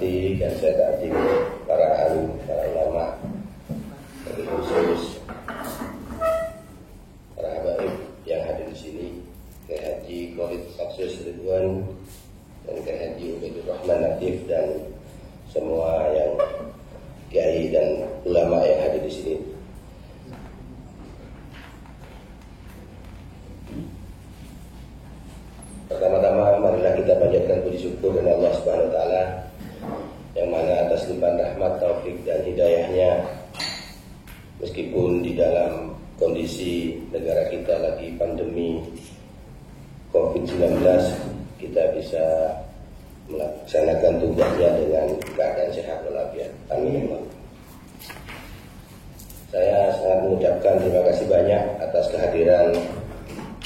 hormati dan saya taati para alim, para ulama, dari khusus para habaib yang hadir di sini, Kiai Haji Khalid Maksus Ridwan dan Kiai Haji Ubaidur Rahman Natif dan semua yang kiai dan ulama yang hadir di sini. Pertama-tama marilah kita panjatkan puji syukur kepada Allah Subhanahu wa taala yang mana atas limpahan rahmat, taufik dan hidayahnya, meskipun di dalam kondisi negara kita lagi pandemi COVID-19, kita bisa melaksanakan tugasnya dengan keadaan sehat walafiat. Amin. Saya sangat mengucapkan terima kasih banyak atas kehadiran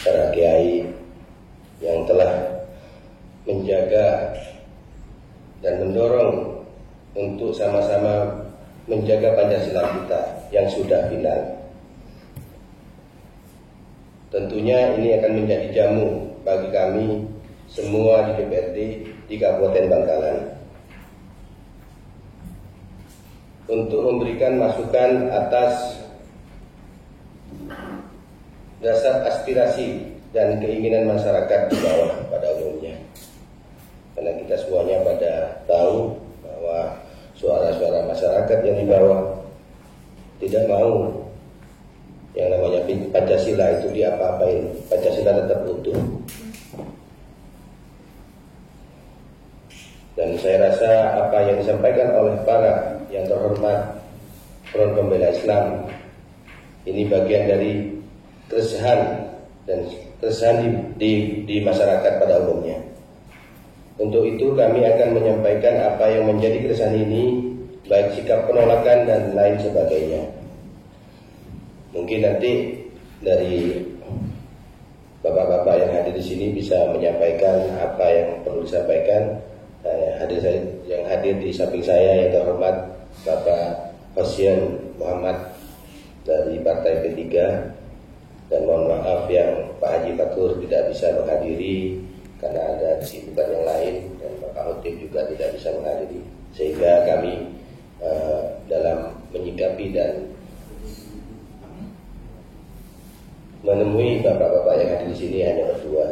para kiai yang telah menjaga dan mendorong untuk sama-sama menjaga Pancasila kita yang sudah final. Tentunya ini akan menjadi jamu bagi kami semua di DPRD di Kabupaten Bangkalan untuk memberikan masukan atas dasar aspirasi dan keinginan masyarakat di bawah pada umumnya. Karena kita semuanya pada tahu bahwa suara-suara masyarakat yang di bawah tidak mau yang namanya Pancasila itu diapa-apain. Pancasila tetap utuh. Dan saya rasa apa yang disampaikan oleh para yang terhormat Front Pembela Islam ini bagian dari keresahan dan keresahan di masyarakat pada umumnya. Untuk itu kami akan menyampaikan apa yang menjadi keresahan ini, baik sikap penolakan dan lain sebagainya. Mungkin nanti dari bapak-bapak yang hadir di sini bisa menyampaikan apa yang perlu disampaikan. Yang hadir di samping saya yang terhormat Bapak Hosyan Muhammad dari Partai P3, dan mohon maaf yang Pak Haji Fatur tidak bisa menghadiri karena ada kesibukan yang lain, dan Bapak Hotib juga tidak bisa menghadiri, sehingga kami dalam menyikapi dan menemui bapak-bapak yang hadir di sini hanya berdua.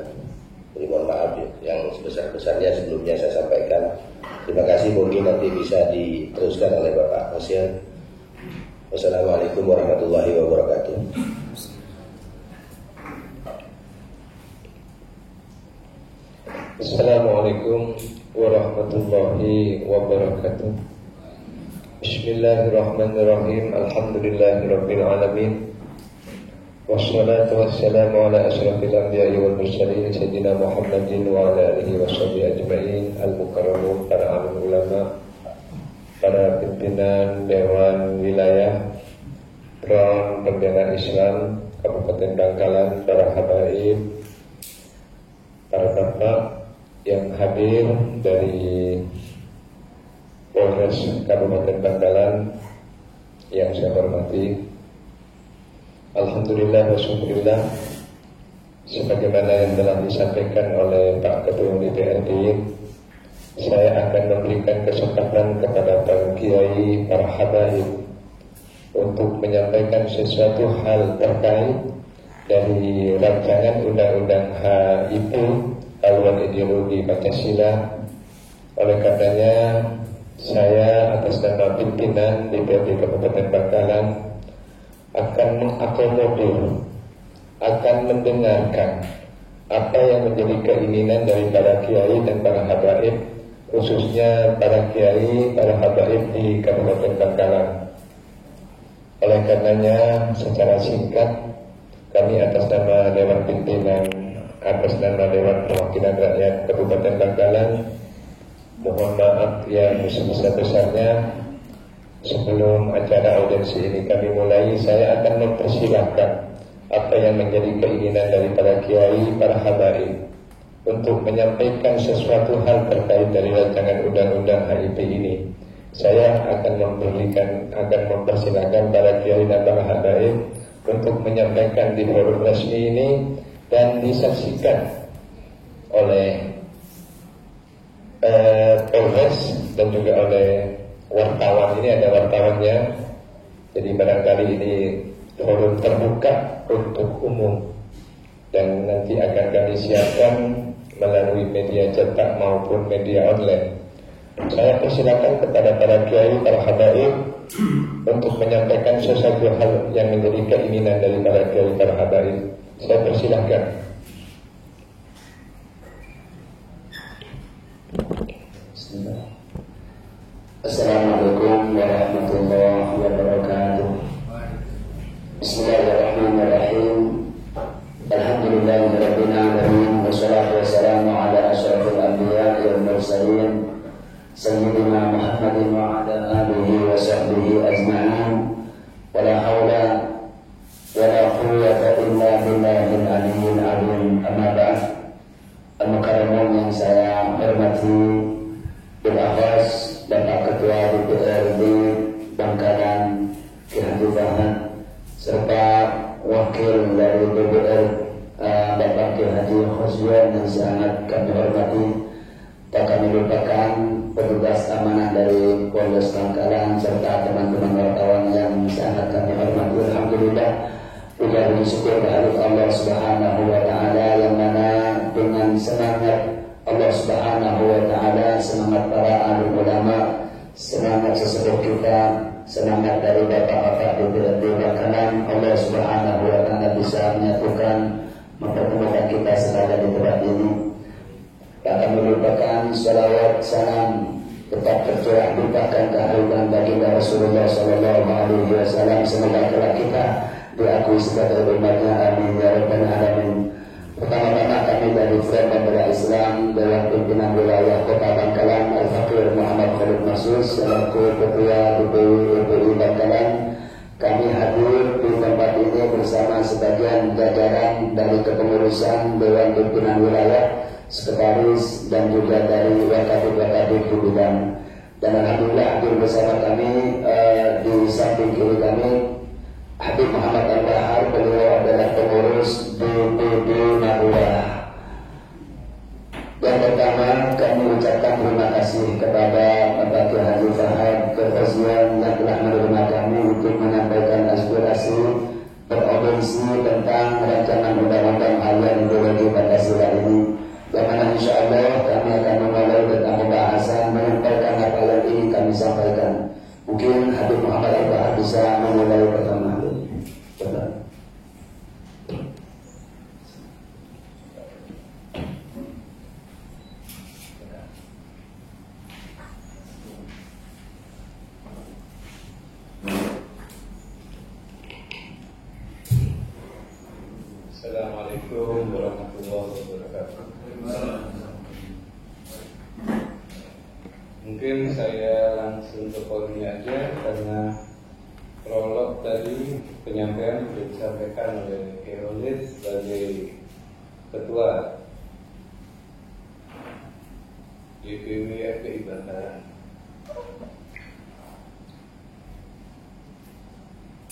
Jadi mohon maaf yang sebesar-besarnya sebelumnya saya sampaikan. Terima kasih, mungkin nanti bisa diteruskan oleh Bapak Hosyan. Wassalamualaikum warahmatullahi wabarakatuh. Assalamualaikum warahmatullahi wabarakatuh. Bismillahirrahmanirrahim. Alhamdulillahirabbil alamin. Wassalatu wassalamu ala asyrafil anbiya'i wal mursalin sayyidina Muhammadin wa ala alihi washabihi ajma'in. Al-mukarramun, para alim ulama, para pimpinan Dewan Wilayah Front Pembela Islam Kabupaten Bangkalan, para habaib, para bapak yang hadir dari Polres Kabupaten Bangkalan yang saya hormati. Alhamdulillah wa syukurillah, sebagaimana yang telah disampaikan oleh Pak Ketua DPRD, saya akan memberikan kesempatan kepada para kiai, para habaib untuk menyampaikan sesuatu hal terkait dari rancangan undang-undang HIP, haluan ideologi Pancasila. Oleh karenanya saya atas nama pimpinan DPRD Kabupaten Bangkalan akan mengakomodir, akan mendengarkan apa yang menjadi keinginan dari para kiai dan para habaib, khususnya para kiai, para habaib di Kabupaten Bangkalan. Oleh karenanya secara singkat kami atas nama Dewan Pimpinan, atas nama Dewan Perwakilan Rakyat Kabupaten Bangkalan, mohon maaf yang sebesar-besarnya. Sebelum acara audiensi ini kami mulai, saya akan mempersilahkan apa yang menjadi keinginan dari para kiai, para habaib untuk menyampaikan sesuatu hal terkait dari rancangan undang-undang HIP ini. Saya akan mempersilahkan para kiai dan para habaib untuk menyampaikan di forum resmi ini dan disaksikan oleh Polres dan juga oleh wartawan. Ini ada wartawannya, jadi barangkali ini forum terbuka untuk umum dan nanti akan kami siapkan melalui media cetak maupun media online. Saya persilakan kepada para kiai, para habaib untuk menyampaikan sesuatu hal yang menjadi keinginan dari para kiai, para habaib. Saya persilakan. Assalamualaikum warahmatullahi wabarakatuh. Bismillahirrahmanirrahim. Alhamdulillahirabbil alamin wassalatu wassalamu ala asyrafil anbiya'i wal mursalin sayyidina Muhammadin wa ala alihi wa sahbihi ajma'in. Wala haula wala quwwata illa billahil aliyyil azim. Amma ba'd. Al-mukarramin yang saya hormati, bil-akhas Bapak Ketua DPRD Bangkalan Ki Haji Fahad serta wakil dari DPR Bapak Ki Haji Khosyan yang sangat kami hormati. Tak kami lupakan petugas amanah dari Polres Bangkalan serta teman-teman wartawan yang sangat kami hormati. Alhamdulillah, puja puji syukur kehadirat Allah Subhanahu wa taala yang mana dengan semangat Allah Subhanahu wa taala, semangat para alim ulama, semangat sesepuh kita, semangat dari bapak-bapak DPRD Bangkalan, Allah Subhanahu wa taala bisa menyatukan, mempertemukan kita sekalian di tempat ini. Tak akan melupakan salawat salam tetap tercurah limpahkan kehadiran baginda Rasulullah sallallahu alaihi wasallam. Semoga kelak kita diakui sebagai umatnya, amin ya rabbal alamin. Pertama-tama kami dari Front Pembela Islam Dewan Pimpinan Wilayah Kota Bangkalan Al-Fakir Muhammad Khalid Mahsus selaku Ketua DPI Bangkalan, kami hadir di tempat ini bersama sebagian jajaran dari kepengurusan Dewan Pimpinan Wilayah, sekretaris dan juga dari wakil-wakil di bidang. Dan alhamdulillah hadir bersama kami di samping kiri kami Habib Muhammad Al-Bahar, beliau adalah pengurus DPD Madura. Yang pertama kami ucapkan terima kasih kepada Bapak Ki Haji Fahad Khosyan yang telah menerima kami untuk menyampaikan aspirasi beraudiensi tentang rancangan undang-undang haluan ideologi Pancasila ini. Yang mana insya Allah kami akan memulai tentang pembahasan menyampaikan apa yang ingin kami sampaikan. Mungkin Habib Muhammad Al-Bahar bisa memulai pertama. Assalamualaikum warahmatullahi wabarakatuh. Mungkin saya langsung ke poinnya aja karena prolog tadi penyampaian sudah disampaikan oleh Khalid sebagai Ketua DPW FPI Bangkalan.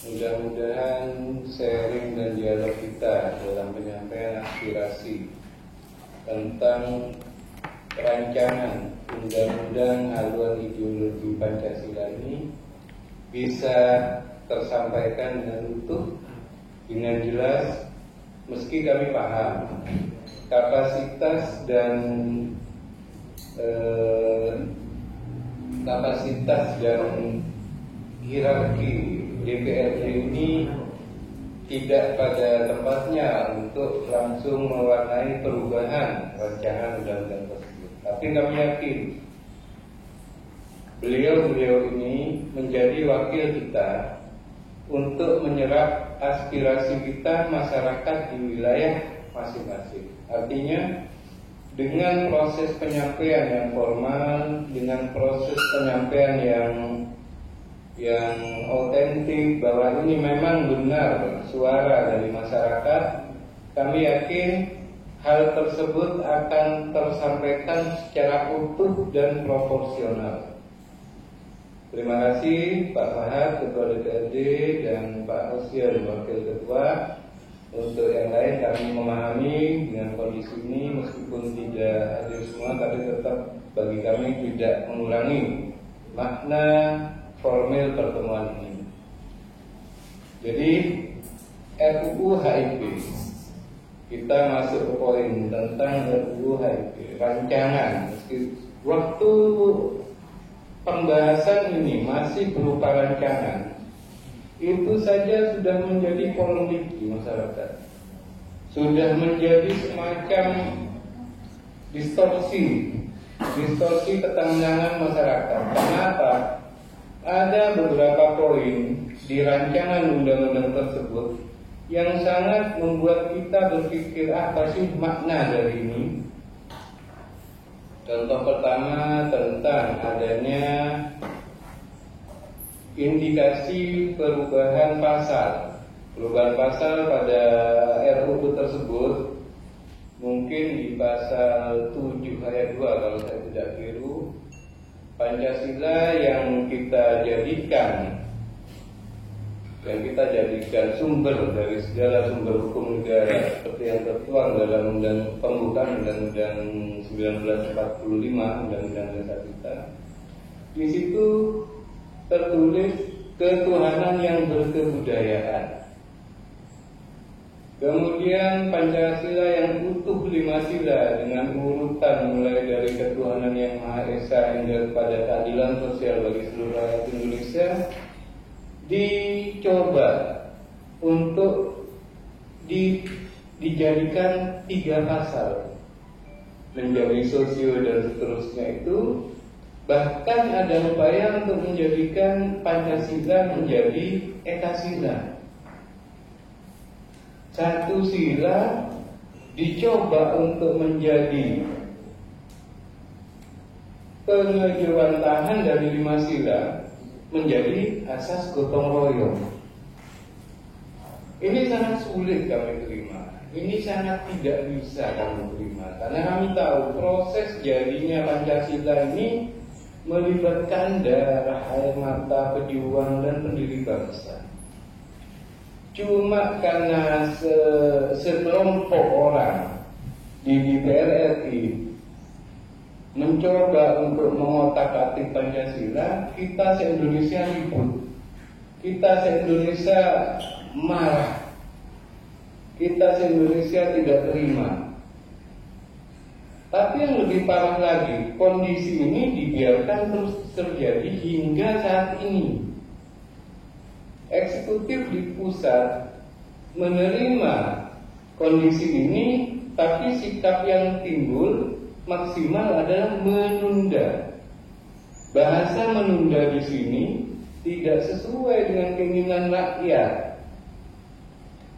Mudah-mudahan sharing dan dialog kita dalam penyampaian aspirasi tentang rancangan undang-undang haluan ideologi Pancasila ini bisa tersampaikan dengan utuh, dengan jelas, meski kami paham kapasitas dan hierarki DPRD ini tidak pada tempatnya untuk langsung mewarnai perubahan rancangan undang-undang tersebut. Tapi kami yakin beliau ini menjadi wakil kita untuk menyerap aspirasi kita masyarakat di wilayah masing-masing. Artinya dengan proses penyampaian yang formal, dengan proses penyampaian yang otentik bahwa ini memang benar suara dari masyarakat, kami yakin hal tersebut akan tersampaikan secara utuh dan proporsional. Terima kasih Pak Fahad, Ketua DPRD, dan Pak Khosyan, Wakil Ketua. Untuk yang lain kami memahami dengan kondisi ini meskipun tidak hadir semua, tapi tetap bagi kami tidak mengurangi makna formil pertemuan ini. Jadi RUU HIP, kita masuk ke poin tentang RUU HIP rancangan. Waktu pembahasan ini masih berupa rancangan, itu saja sudah menjadi polemik di masyarakat, sudah menjadi semacam distorsi ketenangan masyarakat. Kenapa? Ada beberapa poin di rancangan undang-undang tersebut yang sangat membuat kita berpikir apa sih makna dari ini. Contoh pertama tentang adanya indikasi perubahan pasal pada RUU tersebut, mungkin di pasal 7 ayat 2 kalau saya tidak keliru. Pancasila yang kita jadikan sumber dari segala sumber hukum negara seperti yang tertuang dalam pembukaan Undang-Undang 1945, Undang-Undang Dasar kita. Di situ tertulis ketuhanan yang berkebudayaan. Kemudian Pancasila yang utuh 5 sila dengan urutan mulai dari ketuhanan yang Maha Esa hingga kepada keadilan sosial bagi seluruh rakyat Indonesia dicoba untuk dijadikan 3 pasal menjadi sosio dan seterusnya itu. Bahkan ada upaya untuk menjadikan Pancasila menjadi ekasila. 1 sila dicoba untuk menjadi pengejawantahan dari 5 sila menjadi asas gotong royong. Ini sangat sulit kami terima. Ini sangat tidak bisa kami terima karena kami tahu proses jadinya Pancasila ini melibatkan darah, air mata, pejuang dan pendiri bangsa. Cuma karena sekelompok orang di DPR RI mencoba untuk mengotak-atik Pancasila, kita se-Indonesia ribut, kita se-Indonesia marah, kita se-Indonesia tidak terima. Tapi yang lebih parah lagi, kondisi ini dibiarkan terus terjadi hingga saat ini. Eksekutif di pusat menerima kondisi ini, tapi sikap yang timbul maksimal adalah menunda. Bahasa menunda di sini tidak sesuai dengan keinginan rakyat.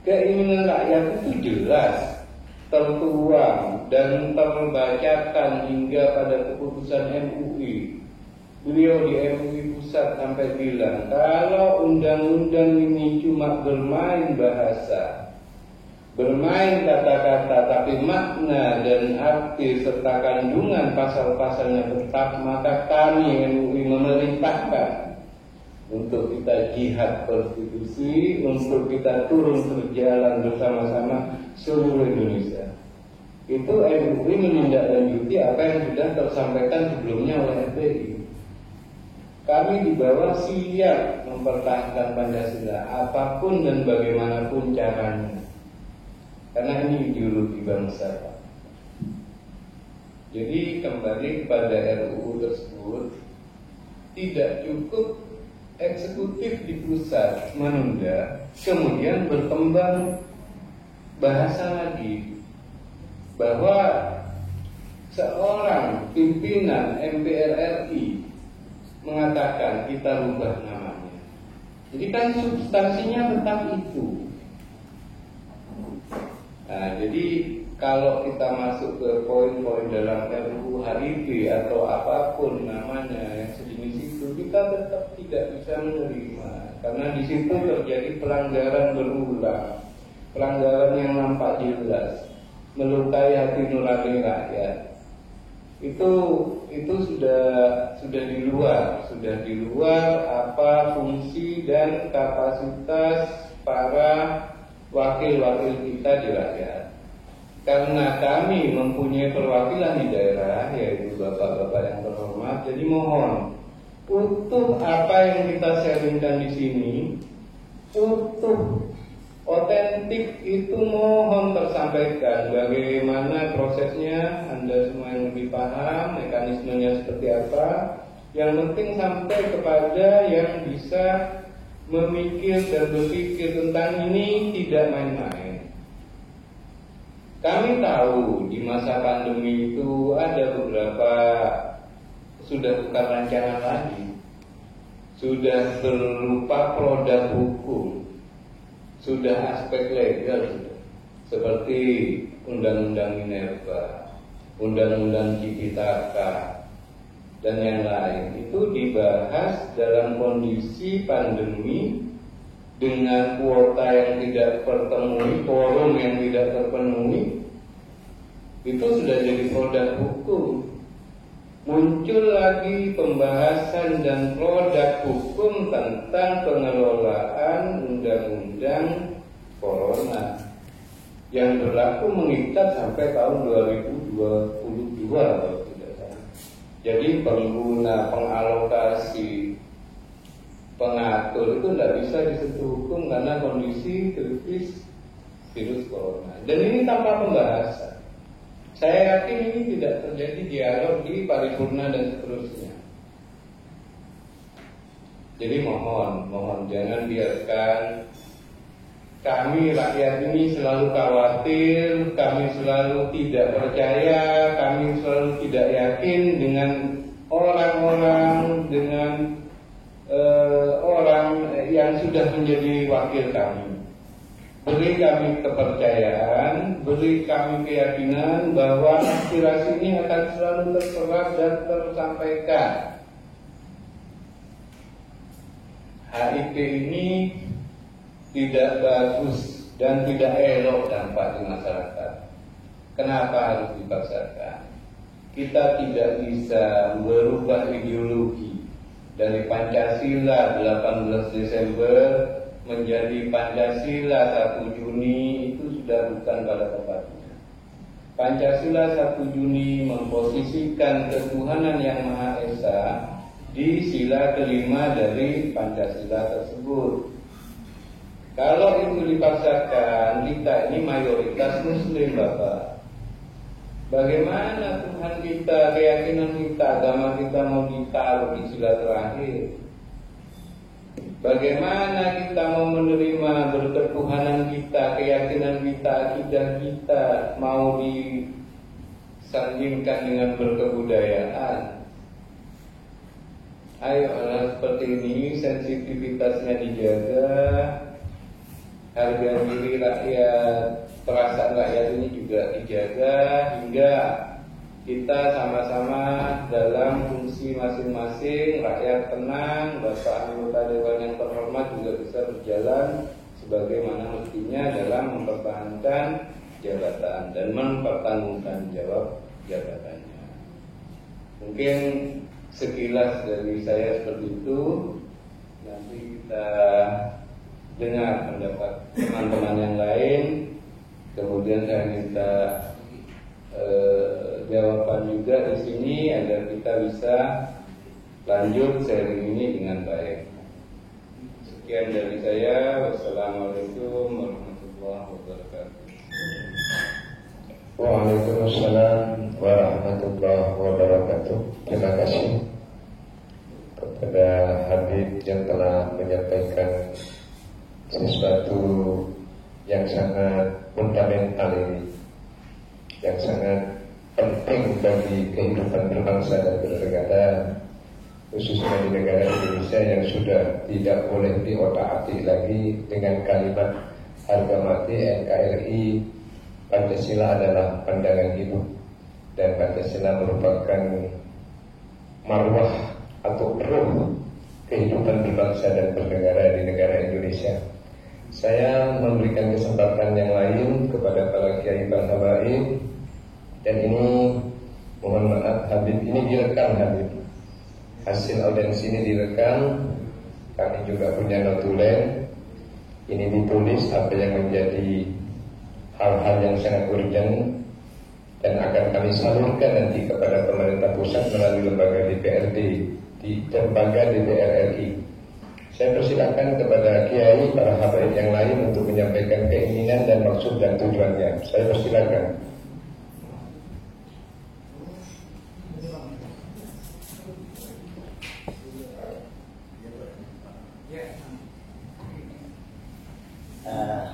Keinginan rakyat itu jelas tertuang dan terbacakan hingga pada keputusan MUI. Beliau di MUI pusat sampai bilang kalau undang-undang ini cuma bermain bahasa, bermain kata-kata, tapi makna dan arti serta kandungan pasal-pasalnya tetap, maka kami MUI memerintahkan untuk kita jihad konstitusi, untuk kita turun berjalan bersama-sama seluruh Indonesia. Itu MUI menindaklanjuti apa yang sudah tersampaikan sebelumnya oleh FPI. Kami di bawah siap mempertahankan Pancasila apapun dan bagaimanapun caranya, karena ini ideologi bangsa, Pak. Jadi kembali kepada RUU tersebut, tidak cukup eksekutif di pusat menunda, kemudian berkembang bahasa lagi bahwa seorang pimpinan MPR RI mengatakan kita rubah namanya. Jadi kan substansinya tetap itu. Nah, jadi kalau kita masuk ke poin-poin dalam RUU HIP atau apapun namanya yang sejenis itu, kita tetap tidak bisa menerima karena di situ terjadi pelanggaran berulang, pelanggaran yang nampak jelas, melukai hati nurani rakyat. Itu sudah di luar apa fungsi dan kapasitas para wakil-wakil kita di rakyat. Karena kami mempunyai perwakilan di daerah, yaitu bapak-bapak yang terhormat, jadi mohon utuh apa yang kita sharingkan di sini, utuh, otentik itu mohon tersampaikan. Bagaimana prosesnya, Anda semua yang lebih paham, mekanismenya seperti apa. Yang penting sampai kepada yang bisa memikir dan berpikir tentang ini tidak main-main. Kami tahu di masa pandemi itu ada beberapa sudah bukan rancangan lagi, sudah berupa produk hukum, sudah aspek legal, seperti Undang-Undang Minerba, Undang-Undang Cipitaka, dan yang lain. Itu dibahas dalam kondisi pandemi dengan kuota yang tidak terpenuhi, forum yang tidak terpenuhi. Itu sudah jadi produk hukum. Muncul lagi pembahasan dan produk hukum tentang pengelolaan undang-undang corona yang berlaku mengikat sampai tahun 2022 kalau tidak salah. Jadi pengguna, pengalokasi, pengatur itu tidak bisa disentuh hukum karena kondisi kritis virus corona. Dan ini tanpa pembahasan. Saya yakin ini tidak terjadi dialog di paripurna dan seterusnya. Jadi mohon jangan biarkan kami rakyat ini selalu khawatir, kami selalu tidak percaya, kami selalu tidak yakin dengan orang-orang, dengan orang yang sudah menjadi wakil kami. Beri kami kepercayaan, beri kami keyakinan bahwa aspirasi ini akan selalu terserap dan tersampaikan. HIP ini tidak bagus dan tidak elok dampak di masyarakat. Kenapa harus dipaksakan? Kita tidak bisa merubah ideologi dari Pancasila 18 Desember menjadi Pancasila 1 Juni, itu sudah bukan pada tempatnya. Pancasila 1 Juni memposisikan ketuhanan yang Maha Esa di sila kelima dari Pancasila tersebut. Kalau itu dipaksakan, kita ini mayoritas Muslim, Bapak. Bagaimana Tuhan kita, keyakinan kita, agama kita mau ditaruh di sila terakhir? Bagaimana kita mau menerima berketuhanan kita, keyakinan kita, akidah kita mau disandingkan dengan berkebudayaan? Ayo, hal seperti ini sensitivitasnya dijaga, harga diri rakyat, perasaan rakyat ini juga dijaga hingga kita sama-sama dalam fungsi masing-masing, rakyat tenang, Bapak anggota Dewan yang terhormat juga bisa berjalan sebagaimana mestinya dalam mempertahankan jabatan dan mempertanggungjawabkan jabatannya. Mungkin sekilas dari saya seperti itu. Nanti kita dengar pendapat teman-teman yang lain, kemudian saya minta jawaban juga di sini agar kita bisa lanjut sharing ini dengan baik. Sekian dari saya. Wassalamualaikum warahmatullahi wabarakatuh. Waalaikumsalam warahmatullahi wabarakatuh. Terima kasih kepada Habib yang telah menyampaikan sesuatu yang sangat fundamental ini, yang sangat penting bagi kehidupan berbangsa dan bernegara, khususnya di negara Indonesia yang sudah tidak boleh diotak-atik lagi dengan kalimat harga mati NKRI. Pancasila adalah pandangan hidup dan Pancasila merupakan marwah atau ruh kehidupan berbangsa dan bernegara di negara Indonesia. Saya memberikan kesempatan yang lain kepada para kiai bang habaib, dan ini mohon maaf Habib, ini direkam Habib, hasil audiensi ini direkam. Kami juga punya notulen, ini ditulis apa yang menjadi hal-hal yang sangat urgent dan akan kami salurkan nanti kepada pemerintah pusat melalui lembaga DPRD di lembaga DPR RI. Saya persilakan kepada kiai, para habaib yang lain untuk menyampaikan keinginan dan maksud dan tujuannya. Saya persilakan.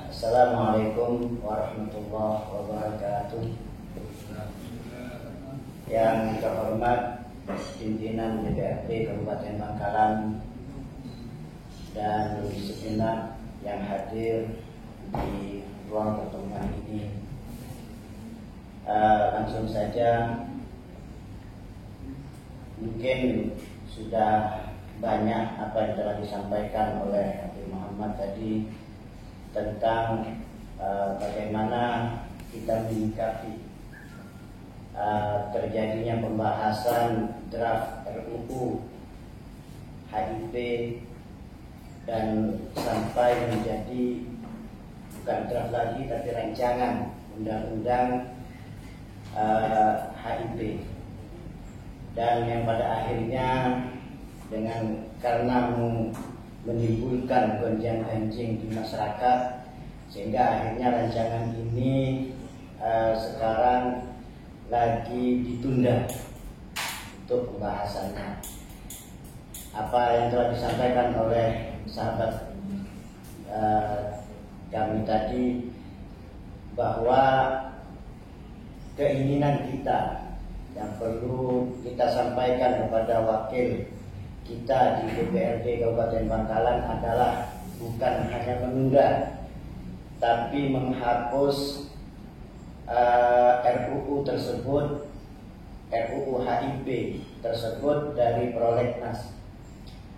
Assalamualaikum warahmatullahi wabarakatuh. Yang terhormat pimpinan DPRD Kabupaten Bangkalan dan segenap yang hadir di ruang pertemuan ini. Langsung saja, mungkin sudah banyak apa yang telah disampaikan oleh Habib Muhammad tadi tentang bagaimana kita menyikapi terjadinya pembahasan draft RUU HIP dan sampai menjadi bukan draft lagi tapi rancangan undang-undang HIP, dan yang pada akhirnya karena menimbulkan gonjang-ganjing di masyarakat sehingga akhirnya rancangan ini sekarang lagi ditunda untuk pembahasannya. Apa yang telah disampaikan oleh sahabat kami tadi, bahwa keinginan kita yang perlu kita sampaikan kepada wakil kita di DPRD Kabupaten Bangkalan adalah bukan hanya menunda, tapi menghapus RUU tersebut, RUU HIP tersebut dari prolegnas,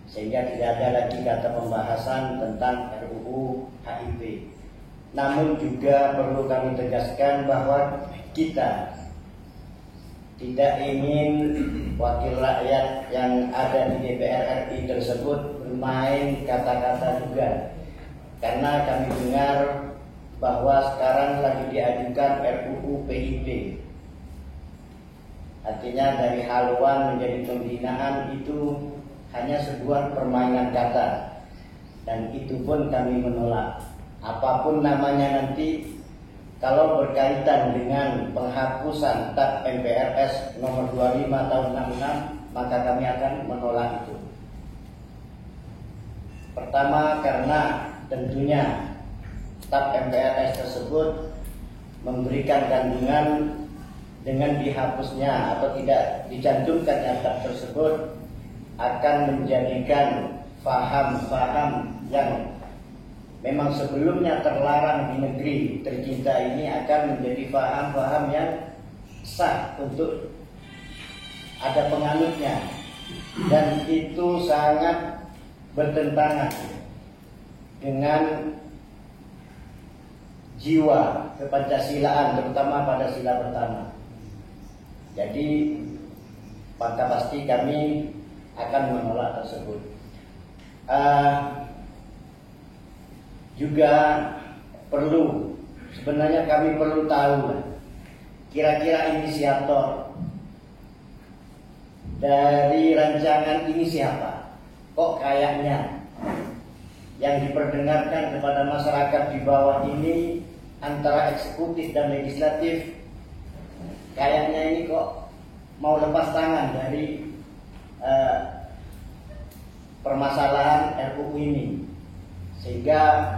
sehingga tidak ada lagi kata pembahasan tentang RUU HIP. Namun juga perlu kami tegaskan bahwa kita tidak ingin wakil rakyat yang ada di DPR RI tersebut bermain kata-kata juga, karena kami dengar bahwa sekarang lagi diajukan RUU PIP. Artinya dari haluan menjadi pembinaan itu hanya sebuah permainan kata, dan itu pun kami menolak. Apapun namanya nanti, kalau berkaitan dengan penghapusan TAP MPRS nomor 25 tahun 66, maka kami akan menolak itu. Pertama, karena tentunya TAP MPRS tersebut memberikan kandungan dengan dihapusnya atau tidak dicantumkannya TAP tersebut akan menjadikan faham-faham yang memang sebelumnya terlarang di negeri tercinta ini akan menjadi faham-faham yang sah untuk ada penganutnya, dan itu sangat bertentangan dengan jiwa kepancasilaan, terutama pada sila pertama. Jadi maka pasti kami akan menolak tersebut. Juga perlu, sebenarnya kami perlu tahu kira-kira inisiator dari rancangan ini siapa. Kok kayaknya yang diperdengarkan kepada masyarakat di bawah ini antara eksekutif dan legislatif, kayaknya ini kok mau lepas tangan dari permasalahan RUU ini, sehingga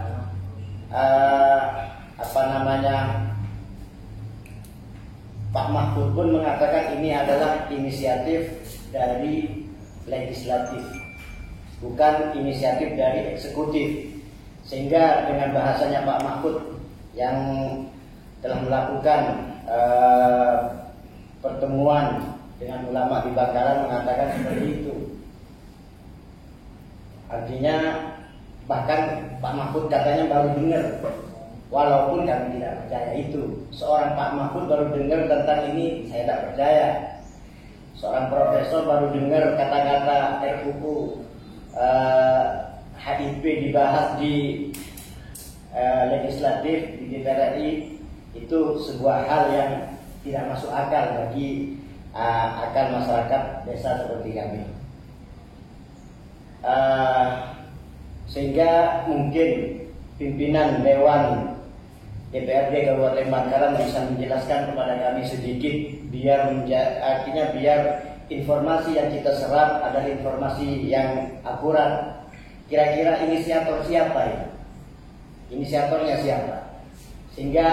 Pak Mahfud pun mengatakan ini adalah inisiatif dari legislatif, bukan inisiatif dari eksekutif. Sehingga dengan bahasanya Pak Mahfud yang telah melakukan pertemuan dengan ulama di Bangkalan mengatakan seperti itu. Artinya bahkan Pak Mahfud katanya baru dengar, walaupun kami tidak percaya itu. Seorang Pak Mahfud baru dengar tentang ini, saya tidak percaya. Seorang profesor baru dengar kata-kata RUU HIP dibahas di legislatif di DPR RI itu sebuah hal yang tidak masuk akal bagi akal masyarakat desa seperti kami. Sehingga mungkin pimpinan Dewan DPRD Kabupaten Bangkalan bisa menjelaskan kepada kami sedikit, artinya biar informasi yang kita serap adalah informasi yang akurat. Kira-kira inisiator siapa ya? Inisiatornya siapa? Sehingga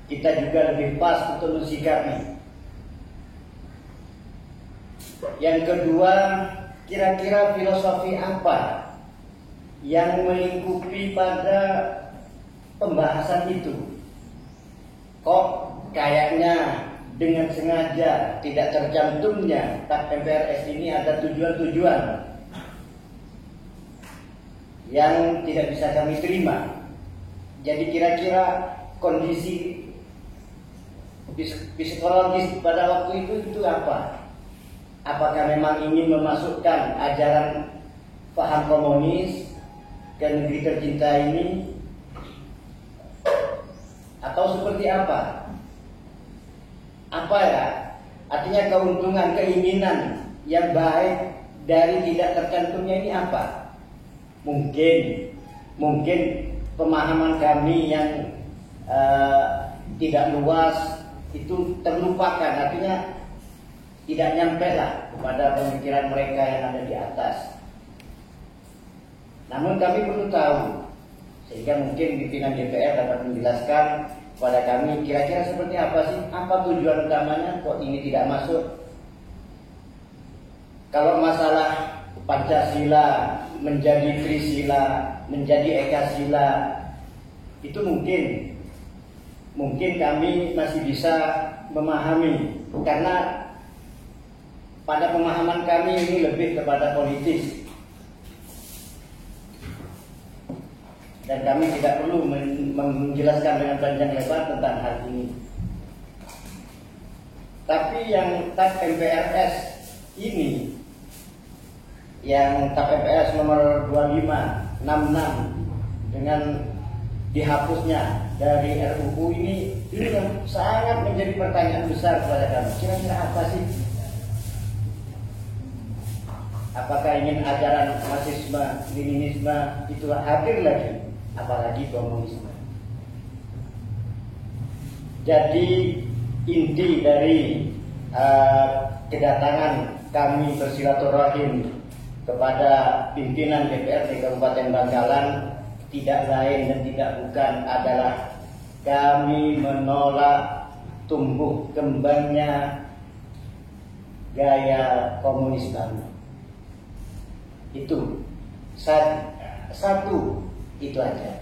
kita juga lebih pas untuk mensikapi. Yang kedua, kira-kira filosofi apa yang melingkupi pada pembahasan itu? Kok kayaknya dengan sengaja tidak tercantumnya TAP MPRS ini ada tujuan-tujuan yang tidak bisa kami terima. Jadi kira-kira kondisi psikologis pada waktu itu apa? Apakah memang ingin memasukkan ajaran paham komunis ke negeri tercinta ini? Atau seperti apa? Apa ya? Artinya keuntungan, keinginan yang baik dari tidak tercantumnya ini apa? Mungkin pemahaman kami yang tidak luas itu terlupakan, artinya tidak nyampe lah kepada pemikiran mereka yang ada di atas. Namun kami perlu tahu, sehingga mungkin pimpinan DPR dapat menjelaskan kepada kami kira-kira seperti apa sih, apa tujuan utamanya kok ini tidak masuk. Kalau masalah Pancasila menjadi Trisila, menjadi Ekasila, itu mungkin kami masih bisa memahami, karena pada pemahaman kami ini lebih kepada politis, dan kami tidak perlu menjelaskan dengan panjang lebar tentang hal ini. Tapi yang TAP MPRS ini, yang TAP MPRS nomor 2566 dengan dihapusnya dari RUU ini yang sangat menjadi pertanyaan besar kepada kami. Kira-kira apa sih? Apakah ingin ajaran marxisme, leninisme itu hadir lagi, apalagi komunisme? Jadi inti dari kedatangan kami bersilaturahim kepada pimpinan DPRD Kabupaten Bangkalan tidak lain dan tidak bukan adalah kami menolak tumbuh kembangnya gaya komunis baru. Itu satu itu aja.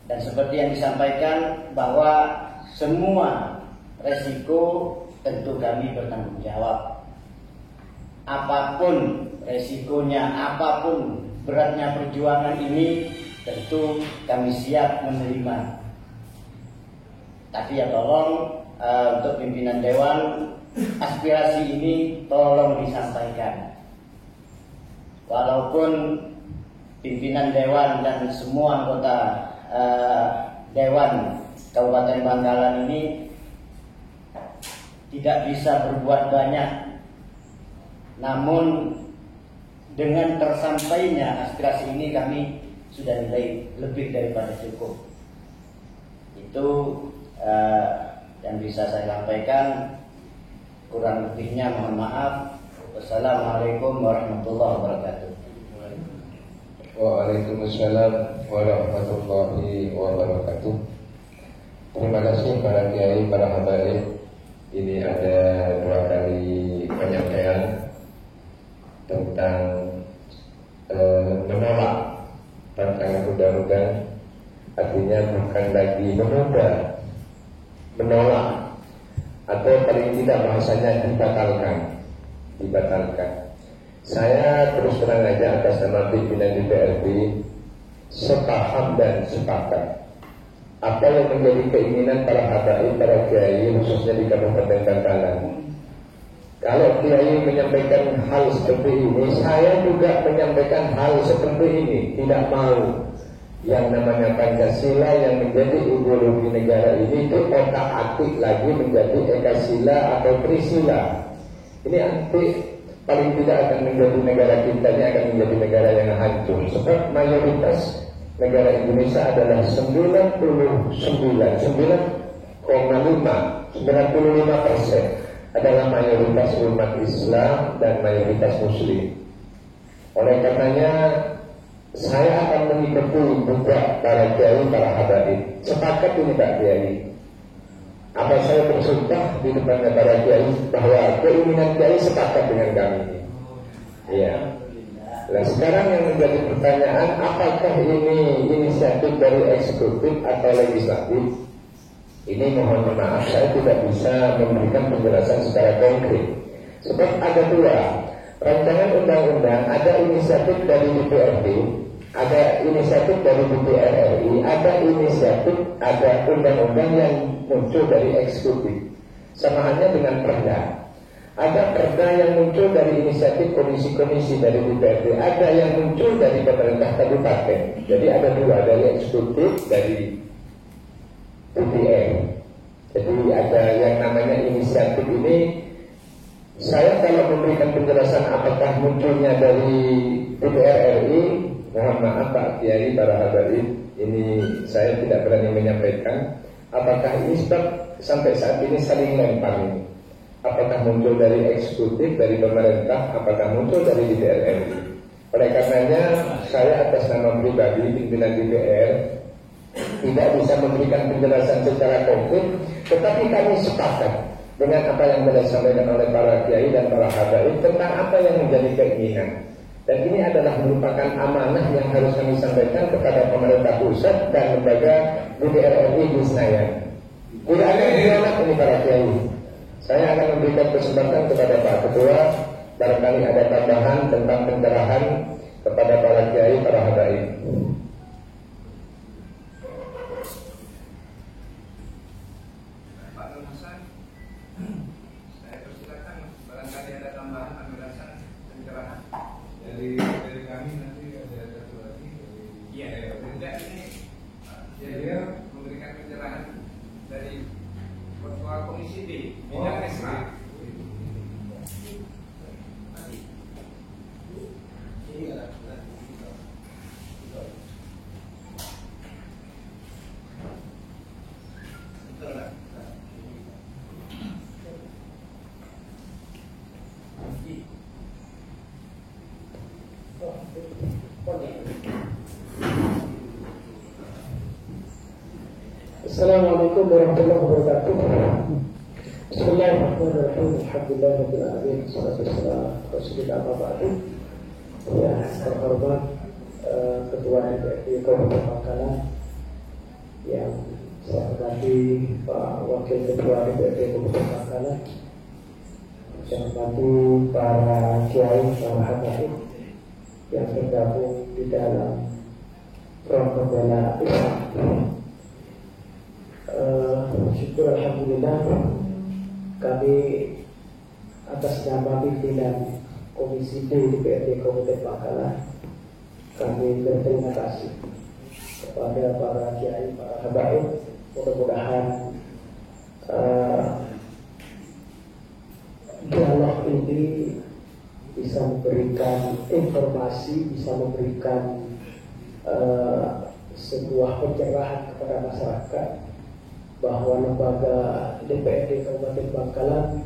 Dan seperti yang disampaikan bahwa semua resiko tentu kami bertanggung jawab. Apapun resikonya, apapun beratnya perjuangan ini, tentu kami siap menerima. Tapi ya tolong untuk pimpinan Dewan, aspirasi ini tolong disampaikan. Walaupun pimpinan Dewan dan semua anggota Dewan Kabupaten Bangkalan ini tidak bisa berbuat banyak, namun dengan tersampainya aspirasi ini kami sudah nilai lebih daripada cukup. Itu yang bisa saya sampaikan. Kurang lebihnya mohon maaf. Wassalamualaikum warahmatullahi wabarakatuh. Waalaikumsalam warahmatullahi wabarakatuh. Terima kasih para kiai, para habaib. Ini ada 2 kali penyampaian tentang menolak tantangan undang-undang. Artinya bukan lagi menolak, atau paling tidak bahasanya dibatalkan. Saya terus terang aja atas nama pimpinan DPRD sepaham dan sepakat apa yang menjadi keinginan para habaib, para kiai khususnya di Kabupaten Bangkalan. Kalau kiai menyampaikan hal seperti ini, saya juga menyampaikan hal seperti ini. Tidak mau yang namanya Pancasila yang menjadi ideologi negara ini itu otak-atik lagi menjadi Ekasila atau Trisila. Ini nanti paling tidak akan menjadi negara kita ini akan menjadi negara yang hancur. Sebab mayoritas negara Indonesia adalah 95% adalah mayoritas umat Islam dan mayoritas Muslim. Oleh karenanya saya akan mengikuti juga para kiai, para habaib. Sepakat ini Pak Kiai. Apa saya bersumpah di depannya para kiai bahwa keinginan kiai sepakat dengan kami. Iya. Nah sekarang yang menjadi pertanyaan, apakah ini inisiatif dari eksekutif atau legislatif? Ini mohon maaf saya tidak bisa memberikan penjelasan secara konkret. Sebab ada dua rancangan undang-undang, ada inisiatif dari DPRD, ada inisiatif dari DPR RI, ada inisiatif, ada undang-undang yang muncul dari eksekutif. Sama halnya dengan perda. Ada perda yang muncul dari inisiatif komisi-komisi dari DPRD, ada yang muncul dari pemerintah kabupaten. Jadi ada dua, dari eksekutif, dari DPR. Jadi ada yang namanya inisiatif ini. Saya kalau memberikan penjelasan apakah munculnya dari DPR RI, mohon maaf Pak Kiai, para hadirin, ini saya tidak berani menyampaikan. Apakah ini sebab sampai saat ini saling lempar ini. Apakah muncul dari eksekutif, dari pemerintah, apakah muncul dari DPR RI. Oleh karenanya saya atas nama pribadi pimpinan DPR tidak bisa memberikan penjelasan secara konkret, tetapi kami sepakat dengan apa yang disampaikan oleh para kiai dan para habaib tentang apa yang menjadi keinginan. Dan ini adalah merupakan amanah yang harus kami sampaikan kepada pemerintah pusat dan lembaga DPR RI di Senayan. Tidak akan dianak ini para kiai. Saya akan memberikan kesempatan kepada Pak Ketua, barangkali ada tambahan tentang pencerahan kepada para kiai, para habaib. Dari kami nanti ada satu lagi tidak ini dia memberikan pencerahan dari ketua komisi D bidang Esra. Assalamualaikum warahmatullahi wabarakatuh. Bismillahirrahmanirrahim. Alhamdulillahirabbil alamin. Wassalatu wassalamu ala rasulillah wa ba'du. Ya, terhormat Ketua DPRD Kabupaten Bangkalan, yang saya hormati Pak Wakil Ketua DPRD Kabupaten Bangkalan, saya hormati para kiai, para habaib yang tergabung di dalam Front Pembela Islam. Syukur alhamdulillah kami atas nama pimpinan Komisi D DPRD Kabupaten Bangkalan, kami berterima kasih kepada para kiai, para habaib. Mudah-mudahan dialog ini bisa memberikan informasi, bisa memberikan sebuah pencerahan kepada masyarakat bahwa lembaga DPRD Kabupaten Bangkalan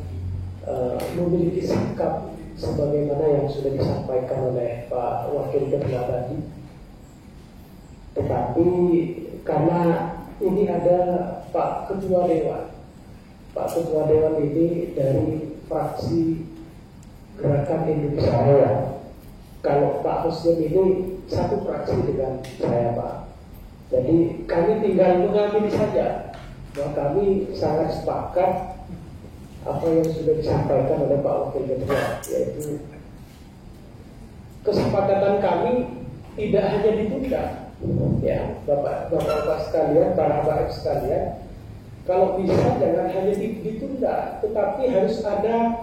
memiliki sikap sebagaimana yang sudah disampaikan oleh Pak Wakil Ketua tadi. Tetapi karena ini ada Pak Ketua Dewan, Pak Ketua Dewan ini dari fraksi Gerakan Indonesia Raya. Kalau Pak Hussein ini satu fraksi dengan saya Pak. Jadi kami tinggal mengamini saja. Bahwa kami sangat sepakat apa yang sudah disampaikan oleh Pak Wakil Ketua, yaitu kesepakatan kami tidak hanya ditunda, ya Bapak-bapak sekalian, para habaib sekalian, kalau bisa jangan hanya ditunda, tetapi harus ada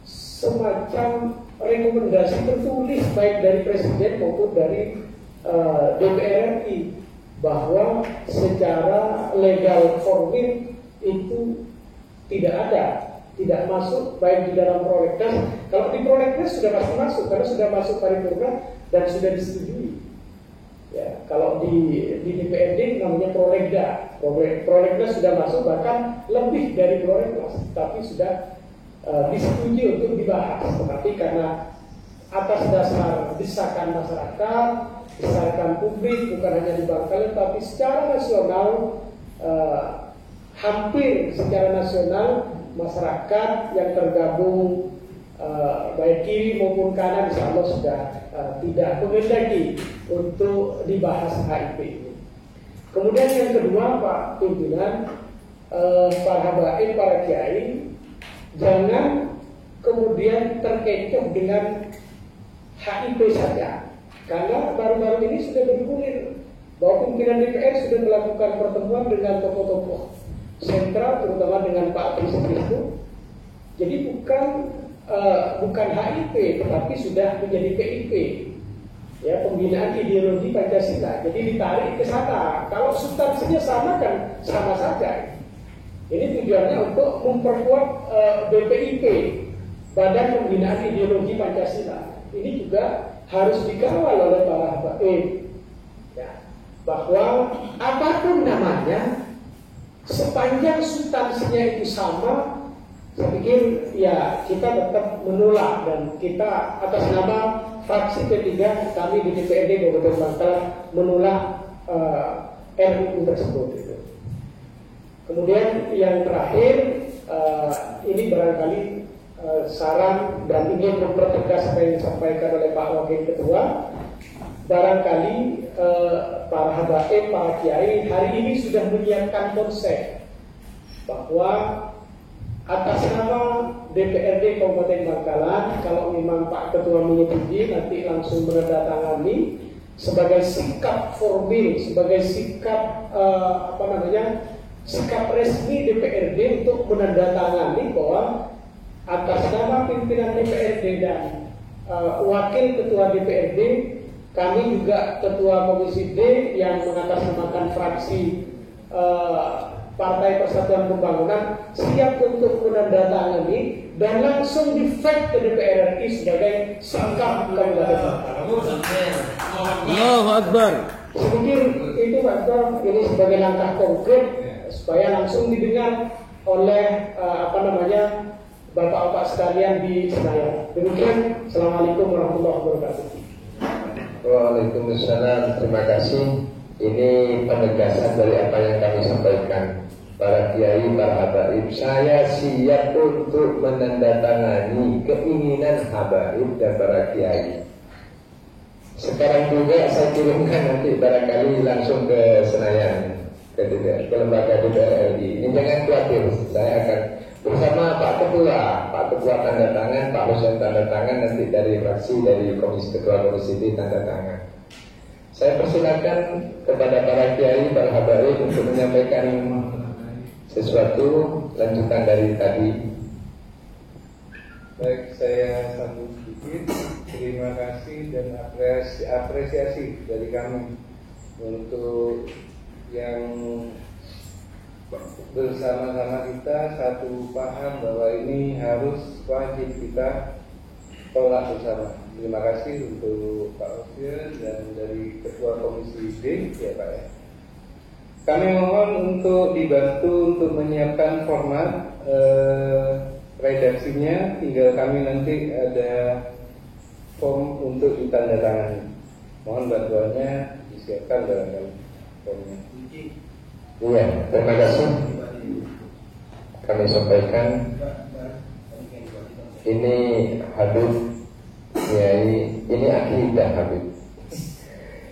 semacam rekomendasi tertulis baik dari Presiden maupun dari DPR RI bahwa secara legal formil itu tidak ada, tidak masuk baik di dalam prolegnas. Kalau di prolegnas sudah pasti masuk karena sudah masuk paripurna dan sudah disetujui. Ya, kalau di DPRD namanya prolegda. Prolegnas sudah masuk, bahkan lebih dari prolegnas, tapi sudah disetujui untuk dibahas. Tetapi karena atas dasar desakan masyarakat, desakan publik, bukan hanya di Bangkalan, tapi secara nasional, hampir secara nasional masyarakat yang tergabung baik kiri maupun kanan, insya Allah sudah tidak mengendaki untuk dibahas HIP ini. Kemudian yang kedua, Pak Pimpinan, para habaib, para kiai, jangan kemudian terkecoh dengan HIP saja, karena baru-baru ini sudah bergulir bahwa pimpinan DPR sudah melakukan pertemuan dengan tokoh-tokoh sentral, terutama dengan Pak Trisno. Jadi bukan HIP, tetapi sudah menjadi PIP, ya, pembinaan ideologi Pancasila. Jadi ditarik ke sana. Kalau substansinya sama kan sama saja. Ini tujuannya untuk memperkuat BPIP, Badan Pembinaan Ideologi Pancasila. Ini juga harus dikawal oleh para habaib, ya, bahwa apapun namanya, sepanjang substansinya itu sama, saya pikir ya kita tetap menolak. Dan kita atas nama fraksi P3, kami di DPRD Kabupaten Bangkalan menolak RUU tersebut. Kemudian yang terakhir, ini barangkali saran dan ingin mempertegas apa yang disampaikan oleh Pak Wakil Ketua. Barangkali para habaib, para kiai hari ini sudah menyiapkan konsep bahwa atas nama DPRD Kabupaten Bangkalan, kalau memang Pak Ketua menyetujui, nanti langsung menandatangani sebagai sikap formil, sebagai sikap sikap resmi DPRD untuk menandatangani bahwa atas nama pimpinan DPRD dan wakil ketua DPRD, kami juga ketua Komisi D yang mengatasnamakan fraksi Partai Persatuan Pembangunan siap untuk menandatangani dan langsung di-fact ke DPR RI sebagai sikap Kabupaten Bangkalan. Allahu Akbar. Saya pikir itu Pak Ketua, ini sebagai langkah konkret supaya langsung didengar oleh bapak-bapak sekalian di Senayan. Demikian, Assalamualaikum warahmatullahi wabarakatuh. Waalaikumsalam, terima kasih. Ini penegasan dari apa yang kami sampaikan. Para kiai, para habaib, saya siap untuk menandatangani keinginan habaib dan para kiai. Sekarang juga saya kirimkan nanti barangkali langsung ke Senayan, ke lembaga DPR RI. Ini jangan khawatir, saya akan bersama Pak Ketua tanda tangan, Pak Hussein tanda tangan, nanti dari fraksi, dari Ketua Komisi D tanda tangan. Saya persilakan kepada para kiai, para habaib untuk menyampaikan sesuatu lanjutan dari tadi. Baik, saya sambung sedikit. Terima kasih dan apresiasi dari kami untuk yang bersama-sama kita satu paham bahwa ini harus wajib kita tolak bersama. Terima kasih untuk Pak Osir dan dari Ketua Komisi D, ya Pak ya. Kami mohon untuk dibantu untuk menyiapkan format redaksinya, tinggal kami nanti ada form untuk ditandatangani. Mohon bantuannya disiapkan barangkali formnya. Iya, terima kasih. Kami sampaikan ini Habib Kiai, ini akidah Habib.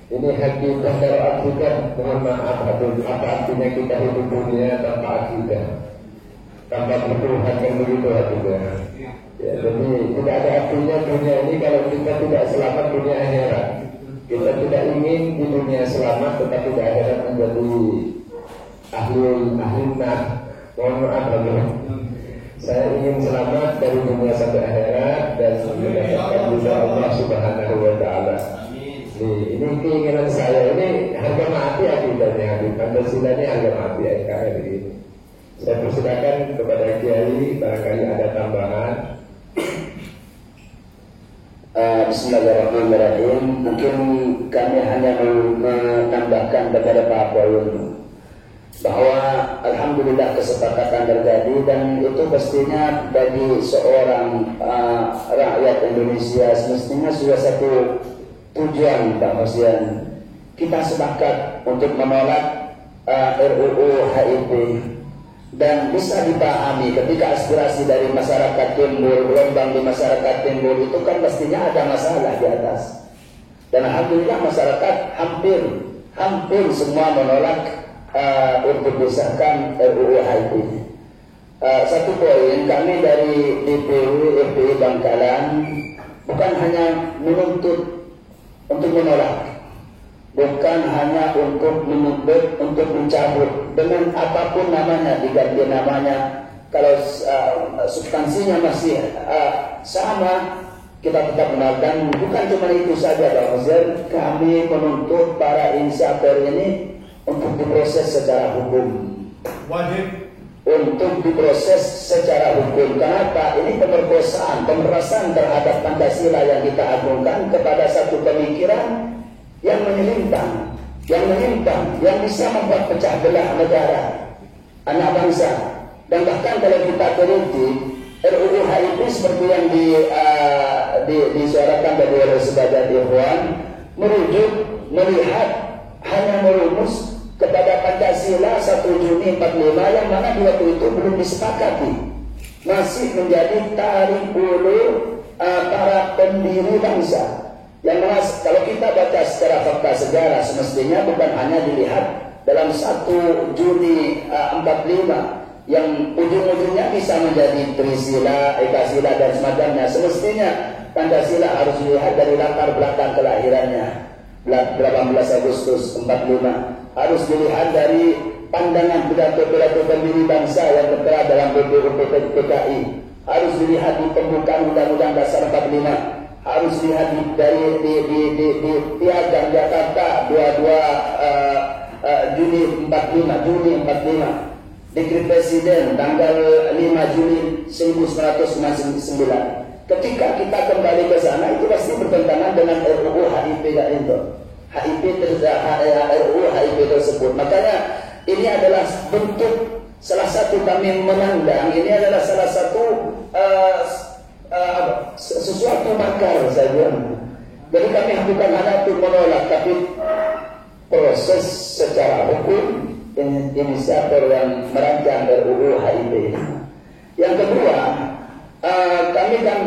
Ini akidah. Kalau akidah, mohon maaf Habib, apa artinya kita hidup dunia tanpa akidah, tanpa bertuhan kan begitu Habib ya. Jadi tidak ada artinya dunia ini kalau kita tidak selamat dunia akhirat. Kita tidak ingin di dunia selamat tetapi di akhirat menjadi ahli nah. Mohon maaf Habib. Saya ingin selamat dari dunia sampai akhirat dan mendapatkan ridha Allah Subhanahu wa taala. Ini keinginan saya, ini harga mati akidahnya Habib Pancasila ini harga mati NKRI ini. Saya persilakan kepada Kiai barangkali ada tambahan. Bismillahirrahmanirrahim. Mungkin kami hanya menambahkan kepada Pak Boyun bahwa alhamdulillah kesepakatan terjadi, dan itu pastinya bagi seorang rakyat Indonesia semestinya sudah satu tujuan, Pak Hosian. Kita sepakat untuk menolak RUU HIP, dan bisa dipahami ketika aspirasi dari masyarakat Timur, gelombang di masyarakat Timur itu kan pastinya ada masalah di atas. Dan alhamdulillah masyarakat hampir semua menolak untuk disahkan RUU HIP. Satu poin, kami dari DPW FPI Bangkalan bukan hanya menuntut untuk menolak, bukan hanya untuk menuntut untuk mencabut dengan apapun namanya, diganti namanya. Kalau substansinya masih sama, kita tetap menolak. Bukan cuma itu saja, Pak Hussein, kami menuntut para inisiator ini untuk diproses secara hukum. Wajib untuk diproses secara hukum. Kenapa? Ini pemerkosaan, pemerasan terhadap Pancasila yang kita agungkan kepada satu pemikiran yang menyimpang, yang bisa membuat pecah belah negara, anak bangsa. Dan bahkan kalau kita teliti RUU HIP seperti yang disuarakan dari oleh sebagian ikhwan, melihat hanya merumus kepada Pancasila 1 Juni 45 yang mana di waktu itu belum disepakati, masih menjadi tarik ulur para pendiri bangsa. Yang jelas kalau kita baca secara fakta sejarah, semestinya bukan hanya dilihat dalam 1 Juni 45 yang ujung-ujungnya bisa menjadi Trisila, Ekasila dan semacamnya. Semestinya Pancasila harus dilihat dari latar belakang kelahirannya 18 Agustus 45, harus dilihat dari pandangan pidato-pidato pendiri bangsa yang tertera dalam PKI, harus dilihat di pembukaan Undang-Undang Dasar 45, harus dilihat dari di Piagam Jakarta 22 Juni 45, Dekret Presiden tanggal 5 Juli 1999. Ketika kita kembali ke sana, itu pasti bertentangan dengan RUU HIP itu. RUU HIP tersebut. Makanya ini adalah bentuk salah satu kami memandang ini adalah salah satu sesuatu makar saya bilang. Jadi kami bukan hanya untuk menolak, tapi proses secara hukum inisiator yang merancang RUU HIP ini. Yang kedua, kami kan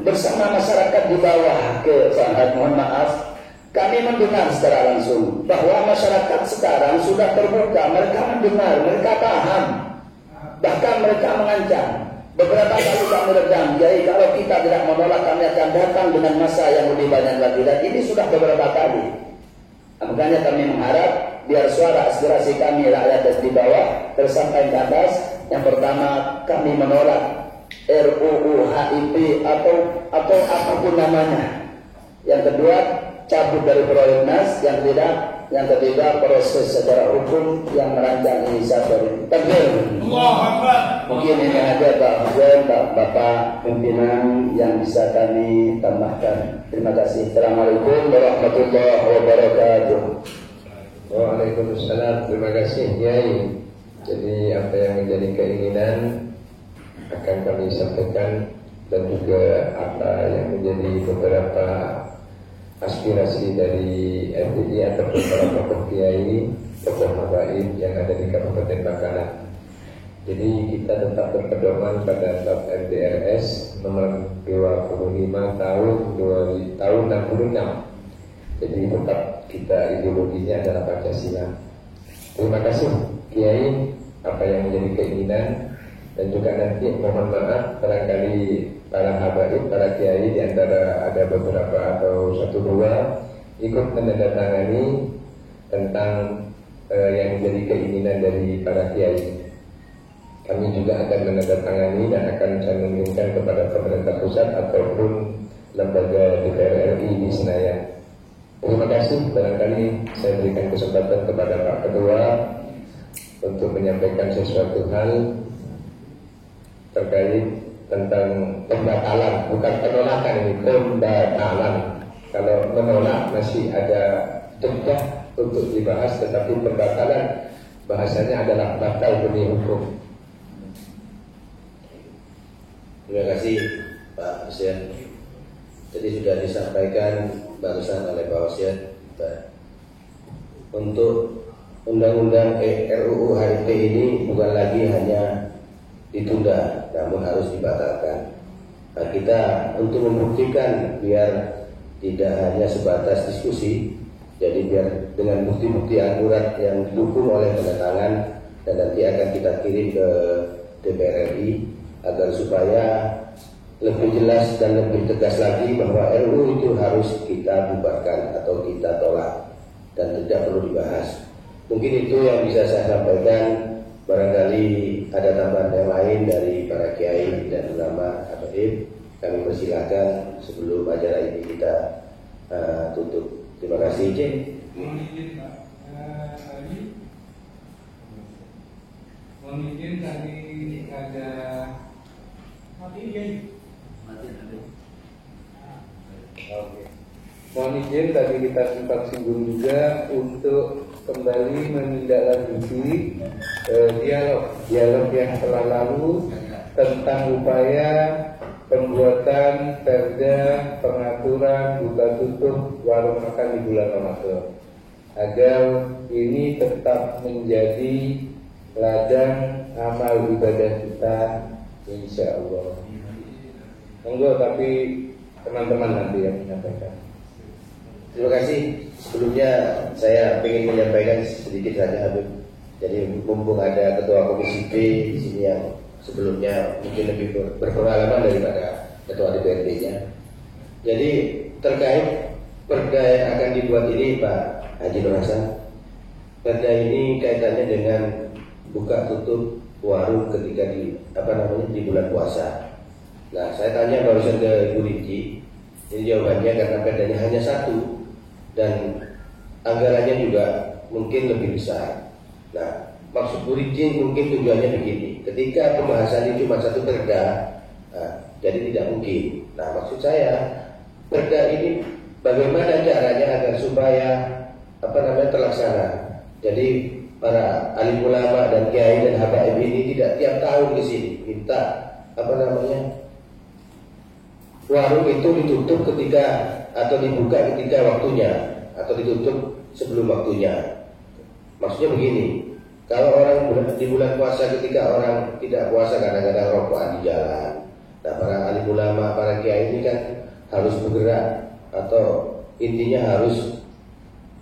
bersama masyarakat di bawah ke sana, mohon maaf, kami mendengar secara langsung bahwa masyarakat sekarang sudah terbuka, mereka mendengar, mereka paham, bahkan mereka mengancam. Beberapa kali kami redam, jadi kalau kita tidak menolak kami akan datang dengan massa yang lebih banyak lagi. Dan ini sudah beberapa kali. Makanya kami mengharap biar suara aspirasi kami rakyat di bawah tersampaikan ke atas. Yang pertama, kami menolak RUU HIP atau apapun namanya. Yang kedua, cabut dari prolegnas. Yang ketiga, proses secara hukum yang merancang inisiator ini. Takbir. Mungkin ini aja Pak Hussein, Bapak pimpinan yang bisa kami tambahkan. Terima kasih. Assalamualaikum warahmatullahi wabarakatuh. Waalaikumsalam. Terima kasih Kiai. Jadi apa yang menjadi keinginan akan kami sampaikan, dan juga apa yang menjadi beberapa aspirasi dari FPI atau para tokoh kiai, tokoh habaib yang ada di Kabupaten Bangkalan. Jadi kita tetap berpedoman pada Bab RDRS nomor 25 tahun 66. Jadi tetap kita ideologinya adalah Pancasila. Terima kasih Kiai apa yang menjadi keinginan, dan juga nanti mohon maaf barangkali para habaib, para kiai di antara ada beberapa atau 1-2 ikut menandatangani tentang yang menjadi keinginan dari para kiai. Kami juga akan menandatangani dan akan saya mengirimkan kepada pemerintah pusat ataupun lembaga DPR RI di Senayan. Terima Terima kasih. Barangkali saya berikan kesempatan kepada Pak Ketua untuk menyampaikan sesuatu hal terkait tentang pembatalan, bukan penolakan ini, pembatalan. Kalau menolak masih ada cedah untuk dibahas, tetapi pembatalan bahasanya adalah batal demi hukum. Terima kasih Pak Hussein. Jadi sudah disampaikan barusan oleh Pak Hussein untuk Undang-Undang RUU HIP ini bukan lagi hanya ditunda, namun harus dibatalkan. Nah, kita untuk membuktikan biar tidak hanya sebatas diskusi, jadi biar dengan bukti-bukti akurat yang didukung oleh tanda tangan dan nanti akan kita kirim ke DPR RI agar supaya lebih jelas dan lebih tegas lagi bahwa RUU itu harus kita bubarkan atau kita tolak dan tidak perlu dibahas. Mungkin itu yang bisa saya sampaikan. Barangkali ada tambahan yang lain dari para kiai dan ulama habaib. Kami persilakan sebelum acara ini kita tutup. Terima kasih. Mohon izin Pak Ali. Mohon izin tadi ada Mohon izin tadi kita sempat singgung juga untuk kembali menindaklanjuti dialog yang telah lalu tentang upaya pembuatan perda pengaturan buka tutup warung makan di bulan Ramadan agar ini tetap menjadi ladang amal ibadah kita, insya Allah. Monggo, tapi teman-teman nanti yang menyampaikan. Terima kasih. Sebelumnya saya ingin menyampaikan sedikit saja Habib. Jadi mumpung ada Ketua Komisi B di sini yang sebelumnya mungkin lebih berpengalaman daripada Ketua DPRD-nya. Jadi terkait perda yang akan dibuat ini Pak Haji Nur Hasan, perda ini kaitannya dengan buka tutup warung ketika di bulan puasa. Nah, saya tanya barusan ke Ibu Rinci, ini jawabannya karena perdanya hanya satu dan anggarannya juga mungkin lebih besar. Nah, maksud Bu Rinci mungkin tujuannya begini, ketika pembahasan ini cuma satu perda, jadi tidak mungkin. Nah, maksud saya perda ini bagaimana caranya agar supaya terlaksana. Jadi para alim ulama dan kiai dan habaib ini tidak tiap tahun ke sini minta warung itu ditutup ketika atau dibuka ketika waktunya atau ditutup sebelum waktunya. Maksudnya begini, kalau orang di bulan puasa ketika orang tidak puasa kadang-kadang rokokan di jalan. Nah, para alim ulama, para kiai ini kan harus bergerak atau intinya harus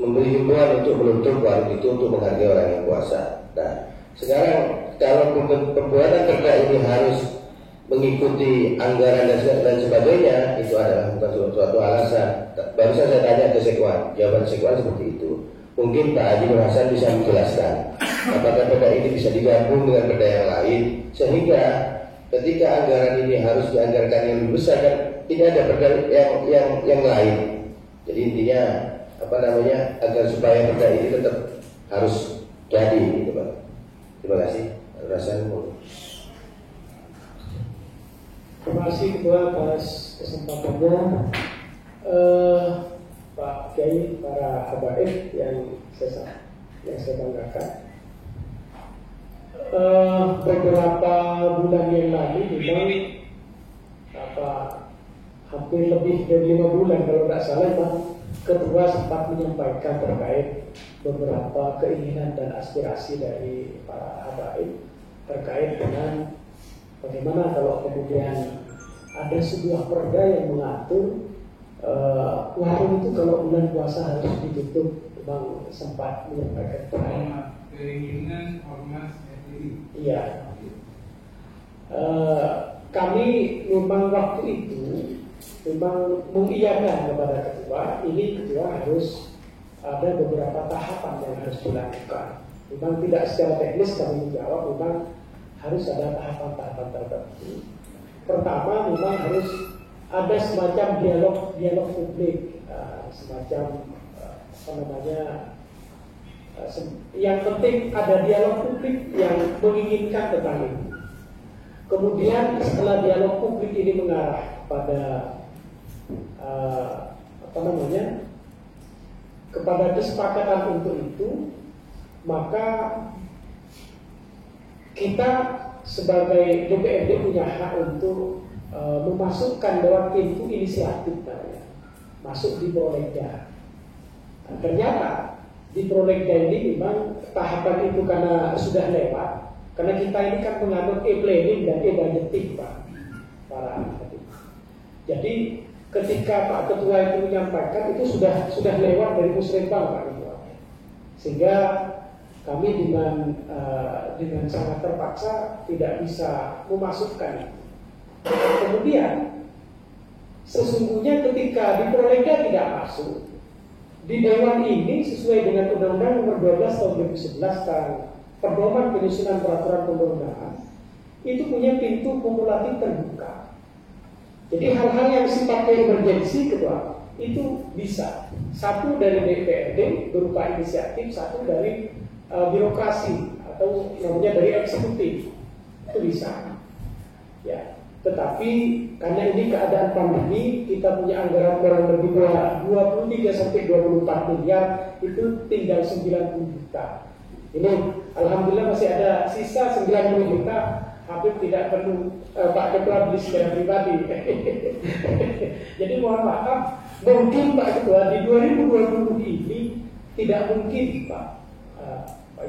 memberi himbauan untuk menutup warung itu untuk menghargai orang yang puasa. Nah, sekarang kalau pembuatan perda ini harus mengikuti anggaran dan sebagainya, itu adalah bukan suatu alasan. Barusan saya tanya ke Sekwan, jawaban Sekwan seperti itu. Mungkin Pak Haji Nur Hasan bisa menjelaskan apakah perda ini bisa digabung dengan perda yang lain, sehingga ketika anggaran ini harus dianggarkan yang lebih besar dan tidak ada perda yang lain. Jadi intinya agar supaya perda ini tetap harus jadi, gitu Pak. Terima kasih. Terima kasih Ketua atas kesempatannya. Pak Kiai, para habaib yang saya banggakan. Beberapa bulan yang lalu memang hampir lebih dari 5 bulan kalau tidak salah Pak Ketua sempat menyampaikan terkait beberapa keinginan dan aspirasi dari para habaib terkait dengan bagaimana kalau kemudian ada sebuah perda yang mengatur warung itu kalau bulan puasa harus ditutup. Bang sempat menyampaikan keinginan ormas FPI. Iya. Kami memang waktu itu memang mengiyakan kepada ketua, ini ketua harus ada beberapa tahapan yang harus dilakukan. Memang tidak secara teknis kami menjawab, memang harus ada tahapan-tahapan tertentu. Pertama, memang harus ada semacam dialog publik, semacam yang penting ada dialog publik yang menginginkan tentang ini. Kemudian setelah dialog publik ini mengarah pada kepada kesepakatan untuk itu, maka kita sebagai DPRD punya hak untuk memasukkan lewat pintu inisiatif masuk di prolegda. Nah, ternyata di prolegda ini memang tahapan itu karena sudah lewat, karena kita ini kan menganut e-planning dan e-budgeting Pak. Jadi ketika Pak Ketua itu menyampaikan itu sudah lewat dari Musrembang Pak Ketua, sehingga kami dengan sangat terpaksa tidak bisa memasukkan. Kemudian sesungguhnya ketika di prolegda tidak masuk, di Dewan ini sesuai dengan Undang-Undang Nomor 12 Tahun 2011 tentang Pedoman Penyusunan Peraturan Perundang-undangan, itu punya pintu kumulatif terbuka. Jadi hal-hal yang sifatnya emergensi Ketua itu bisa, satu dari DPRD berupa inisiatif, satu dari birokrasi atau namanya dari eksekutif, itu bisa. Ya. Tetapi karena ini keadaan pandemi, kita punya anggaran kurang lebih 23 sampai 24 miliar, itu tinggal 90 juta. Ini alhamdulillah masih ada sisa 90 juta. Habib tidak perlu Pak Ketua beli secara pribadi. Jadi mohon maaf, mungkin Pak Ketua di 2020 ini tidak mungkin Pak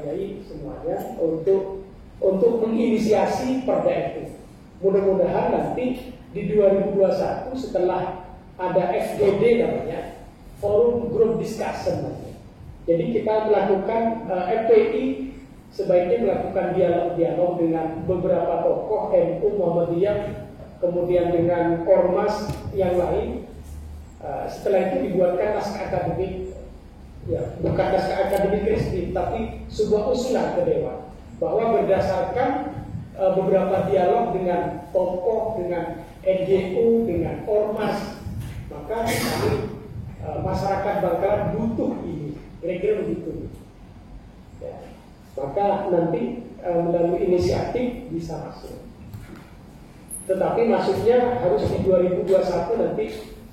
Yai semuanya untuk menginisiasi perda itu. Mudah-mudahan nanti di 2021 setelah ada FGD namanya, Forum Group Discussion namanya. Jadi kita melakukan FPI sebaiknya melakukan dialog-dialog dengan beberapa tokoh NU Muhammadiyah, kemudian dengan ormas yang lain. Setelah itu dibuatkan naskah akademik, ya bukan naskah akademik Kristen, tapi sebuah usulan ke Dewan bahwa berdasarkan beberapa dialog dengan tokoh, dengan NGO, dengan ormas, maka kami masyarakat Bangkalan butuh ini, kira-kira begitu. Ya. Maka nanti melalui inisiatif bisa masuk. Tetapi masuknya harus di 2021 nanti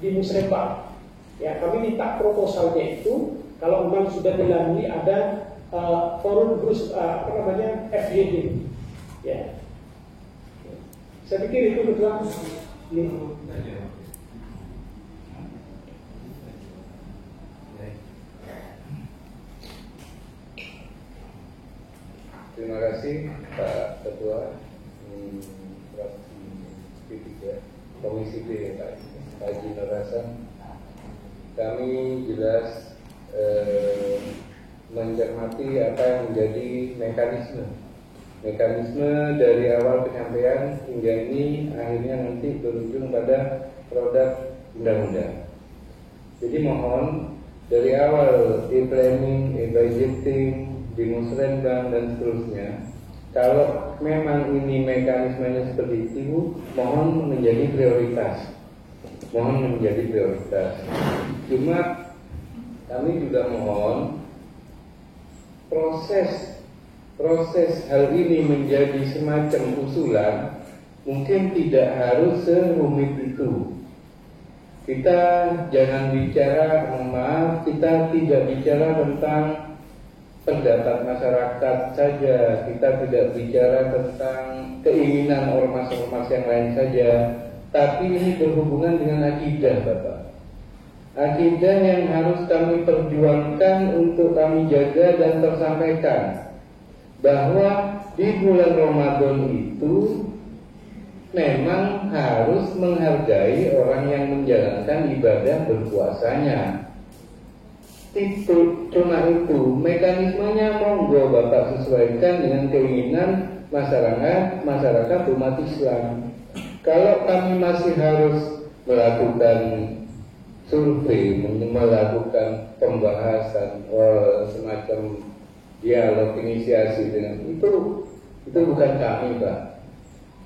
di Musrembang. Ya, kami minta proposalnya itu kalau memang sudah melalui ada forum grup FGD. Ya, saya pikir itu Ketua. Terima kasih Pak Ketua Komisi B Pak Haji Nur Hasan. Kami jelas mencermati apa yang menjadi mekanisme dari awal penyampaian hingga ini akhirnya nanti berujung pada produk undang-undang. Jadi mohon dari awal e-planning, e-budgeting, di Musrembang dan seterusnya, kalau memang ini mekanismenya seperti itu, mohon menjadi prioritas. Cuma kami juga mohon proses hal ini menjadi semacam usulan, mungkin tidak harus serumit itu. Kita jangan bicara, kita tidak bicara tentang pendapat masyarakat saja, kita tidak bicara tentang keinginan ormas-ormas yang lain saja, tapi ini berhubungan dengan akidah, Bapak. Akidah yang harus kami perjuangkan untuk kami jaga dan tersampaikan, bahwa di bulan Ramadan itu memang harus menghargai orang yang menjalankan ibadah berpuasanya. Cuma itu mekanismenya, monggo Bapak sesuaikan dengan keinginan masyarakat umat Islam. Kalau kami masih harus melakukan survei, melakukan pembahasan semacam dialog inisiasi dengan itu bukan kami, Pak.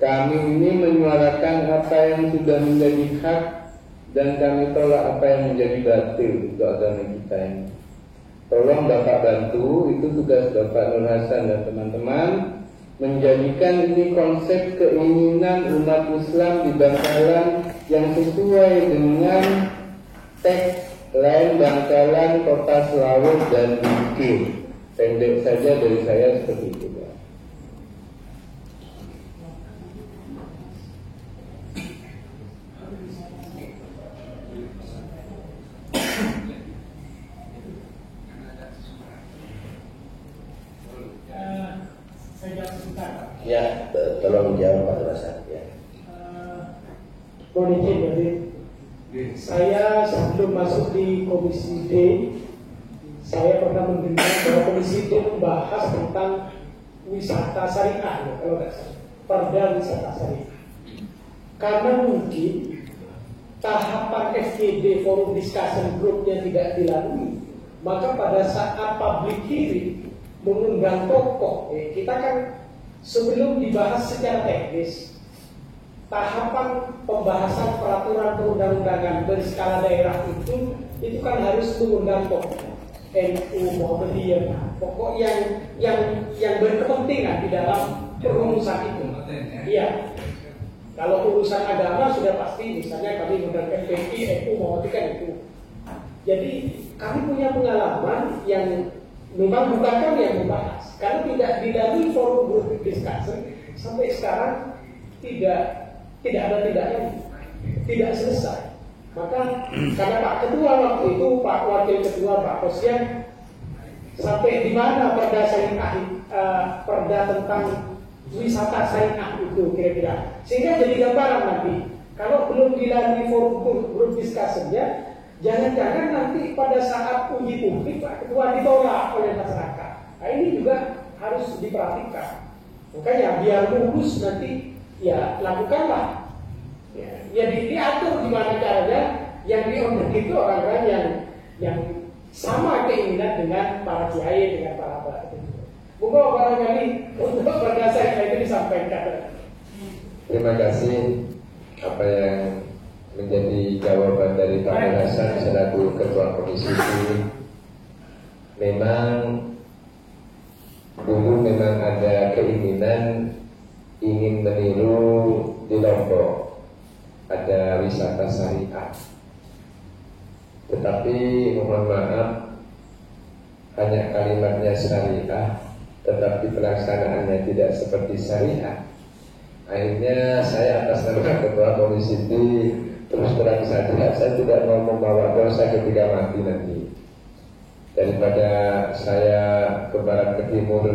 Kami ini menyuarakan apa yang sudah menjadi hak dan kami tolak apa yang menjadi batil untuk agama kita ini. tolong Bapak bantu, itu tugas Bapak Nur Hasan dan teman-teman, menjadikan ini konsep keinginan umat Islam di Bangkalan yang sesuai dengan tagline Bangkalan Kota Selawut dan Bukit. Pendek saja dari saya seperti itu. Ya, tolong jawab Pak Hasan. Ya. Mohon izin jadi saya sebelum masuk di Komisi D, saya pernah mendengar bahwa Komisi D membahas tentang wisata syariah, kalau tidak salah, perda wisata syariah. Karena mungkin tahapan FGD Forum Discussion Group-nya tidak dilalui, maka pada saat public hearing mengundang tokoh, kita kan sebelum dibahas secara teknis, tahapan pembahasan peraturan perundang-undangan berskala daerah itu kan harus mengundang tokoh NU Muhammadiyah, pokok yang berkepentingan di dalam perumusan itu. Iya. Kalau urusan agama sudah pasti, misalnya kami mengundang FPI, NU Muhammadiyah itu. Jadi kami punya pengalaman yang memang bukan kami yang membahas, karena tidak dilalui forum group discussion sampai sekarang tidak ada tidaknya, tidak selesai. Maka karena Pak Ketua waktu itu, Pak Wakil Ketua Pak Kosian, sampai di mana perda syariah, perda tentang wisata syariah itu kira-kira, sehingga jadi gambaran nanti kalau belum dilalui forum group discussionnya, jangan-jangan nanti pada saat uji publik Pak Ketua ditolak oleh masyarakat. Nah ini juga harus diperhatikan. Makanya biar lulus nanti ya lakukanlah. Ya diatur gimana caranya yang diundang itu orang-orang yang sama keinginan dengan para kiai, dengan para bapak. Mungkin barangkali untuk berdasarkan itu disampaikan. Terima kasih apa yang menjadi jawaban dari Pak Nur Hasan selaku Ketua Komisi ini. Memang dulu memang ada keinginan ingin meniru di Lombok, ada wisata syariah. Tetapi mohon maaf, hanya kalimatnya syariah, tetapi pelaksanaannya tidak seperti syariah. Akhirnya saya atas nama Ketua Komisi D terus terang saja, saya tidak mau membawa dosa ketika mati nanti. Daripada saya ke barat ke timur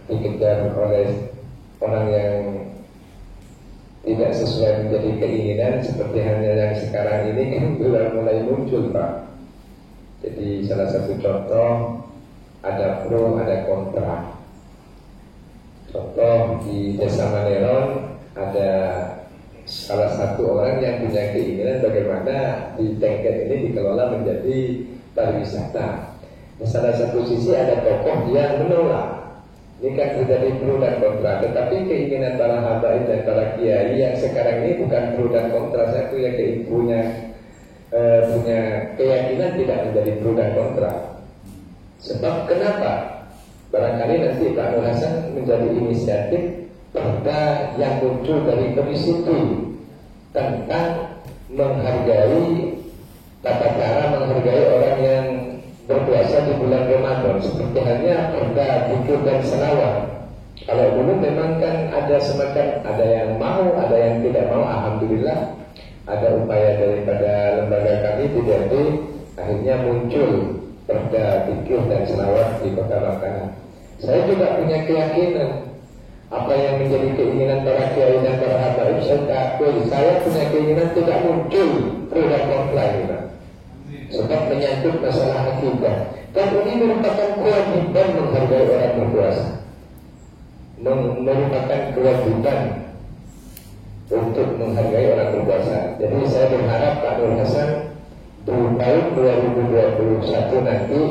dikejar oleh orang yang tidak sesuai menjadi keinginan, seperti hanya yang sekarang ini kan mulai muncul Pak. Jadi salah satu contoh, ada pro, ada kontra. Contoh di Desa Maneron ada salah satu orang yang punya keinginan bagaimana di Tengket ini dikelola menjadi pariwisata. Di salah satu sisi ada tokoh yang menolak. Ini kan terjadi pro dan kontra. Tetapi keinginan para habaib dan para kiai yang sekarang ini bukan pro dan kontra. Saya punya keyakinan tidak menjadi pro dan kontra. Sebab kenapa? Barangkali nanti Pak Nur Hasan menjadi inisiatif perda yang muncul dari Komisi D tentang menghargai tata cara menghargai orang yang berpuasa di bulan Ramadan, seperti hanya perda zikir dan selawat. Kalau dulu memang kan ada semacam, ada yang mau, ada yang tidak mau. Alhamdulillah ada upaya daripada lembaga kami di DRD, akhirnya muncul perda zikir dan selawat di Kota Bangkalan. Saya juga punya keyakinan apa yang menjadi keinginan para kiai dan para habaib, saya punya keinginan tidak muncul pro dan kontra ini, sebab menyangkut masalah akidah. Dan ini merupakan kewajiban menghargai orang berpuasa, merupakan kewajiban untuk menghargai orang berpuasa. Jadi saya berharap Pak Nur Hasan di tahun 2021 nanti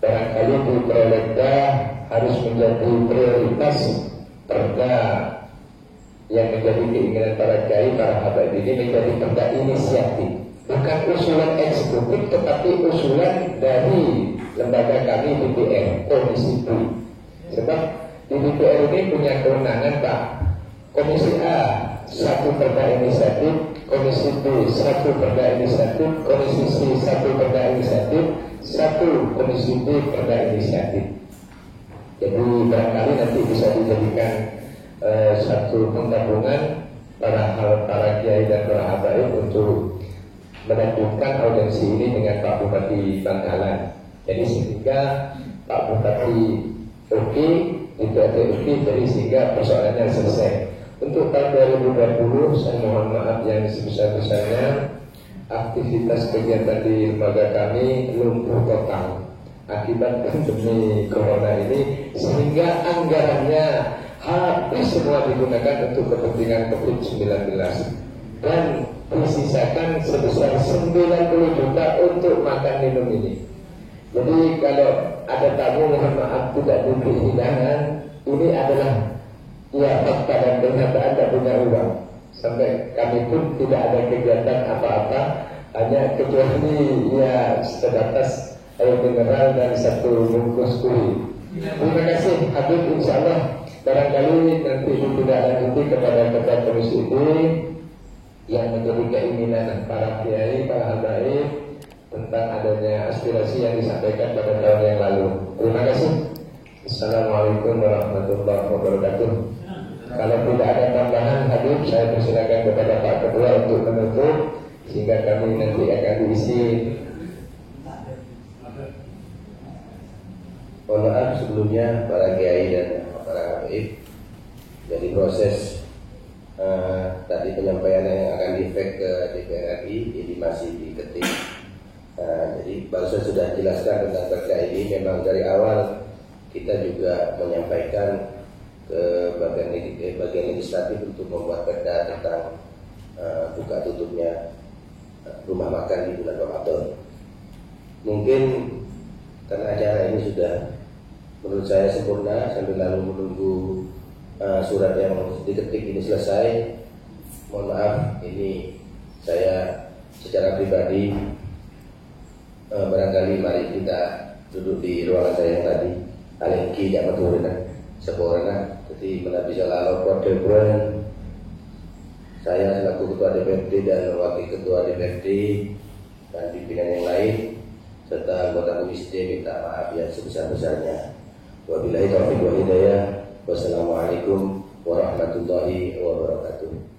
barangkali di Prolegda harus menjadi prioritas perda yang menjadi keinginan para kiai, para habaib ini menjadi perda inisiatif, bukan usulan eksekutif tetapi usulan dari lembaga kami DPR, Komisi B. Sebab di DPR ini punya kewenangan Pak. Komisi A 1 perda inisiatif, Komisi B 1 perda inisiatif, Komisi C 1 perda inisiatif, 1 Komisi D perda inisiatif. Jadi barangkali nanti bisa dijadikan satu penggabungan para kiai dan para habaib untuk melanjutkan audiensi ini dengan Pak Bupati Bangkalan. Jadi sehingga Pak Bupati oke, DPRD oke, jadi sehingga persoalannya selesai. Untuk tahun 2020 saya mohon maaf yang sebesar-besarnya, aktivitas kegiatan di lembaga kami lumpuh total akibat pandemi corona ini, sehingga anggarannya habis semua digunakan untuk kepentingan COVID-19 dan disisakan sebesar 90 juta untuk makan minum ini. Jadi kalau ada tamu mohon maaf tidak diberi hidangan, ini adalah ya fakta dan kenyataan tidak punya uang. Sampai kami pun tidak ada kegiatan apa-apa, hanya kecuali ya sebatas air mineral dan 1 bungkus kue. Terima kasih Habib, insyaallah barangkali nanti tidak lanjuti kepada ketua komisi ini yang menjadi keinginan para kiai, para habaib tentang adanya aspirasi yang disampaikan pada tahun yang lalu. Terima kasih. Assalamualaikum warahmatullahi wabarakatuh. Kalau tidak ada tambahan Habib, saya persilakan kepada Pak Ketua untuk menutup sehingga kami nanti akan diisi. Mohon maaf sebelumnya para kiai dan para habaib, dari proses tadi penyampaian yang akan di-fax ke DPR RI ini masih diketik. Jadi barusan sudah jelaskan tentang perda ini. Memang dari awal kita juga menyampaikan ke bagian legislatif untuk membuat perda tentang buka tutupnya rumah makan di bulan Ramadan. Mungkin karena acara ini sudah menurut saya sempurna, sambil lalu menunggu surat yang diketik ini selesai. Mohon maaf, ini saya secara pribadi barangkali mari kita duduk di ruangan saya yang tadi alengki jangan turun seborna. Jadi menabisa lalu Prodebron, saya selaku ketua DPRD dan wakil ketua DPRD dan pimpinan yang lain serta anggota komisi D minta maaf yang sebesar-besarnya. Wabillahi taufiq wal hidayah. Wassalamualaikum warahmatullahi wabarakatuh.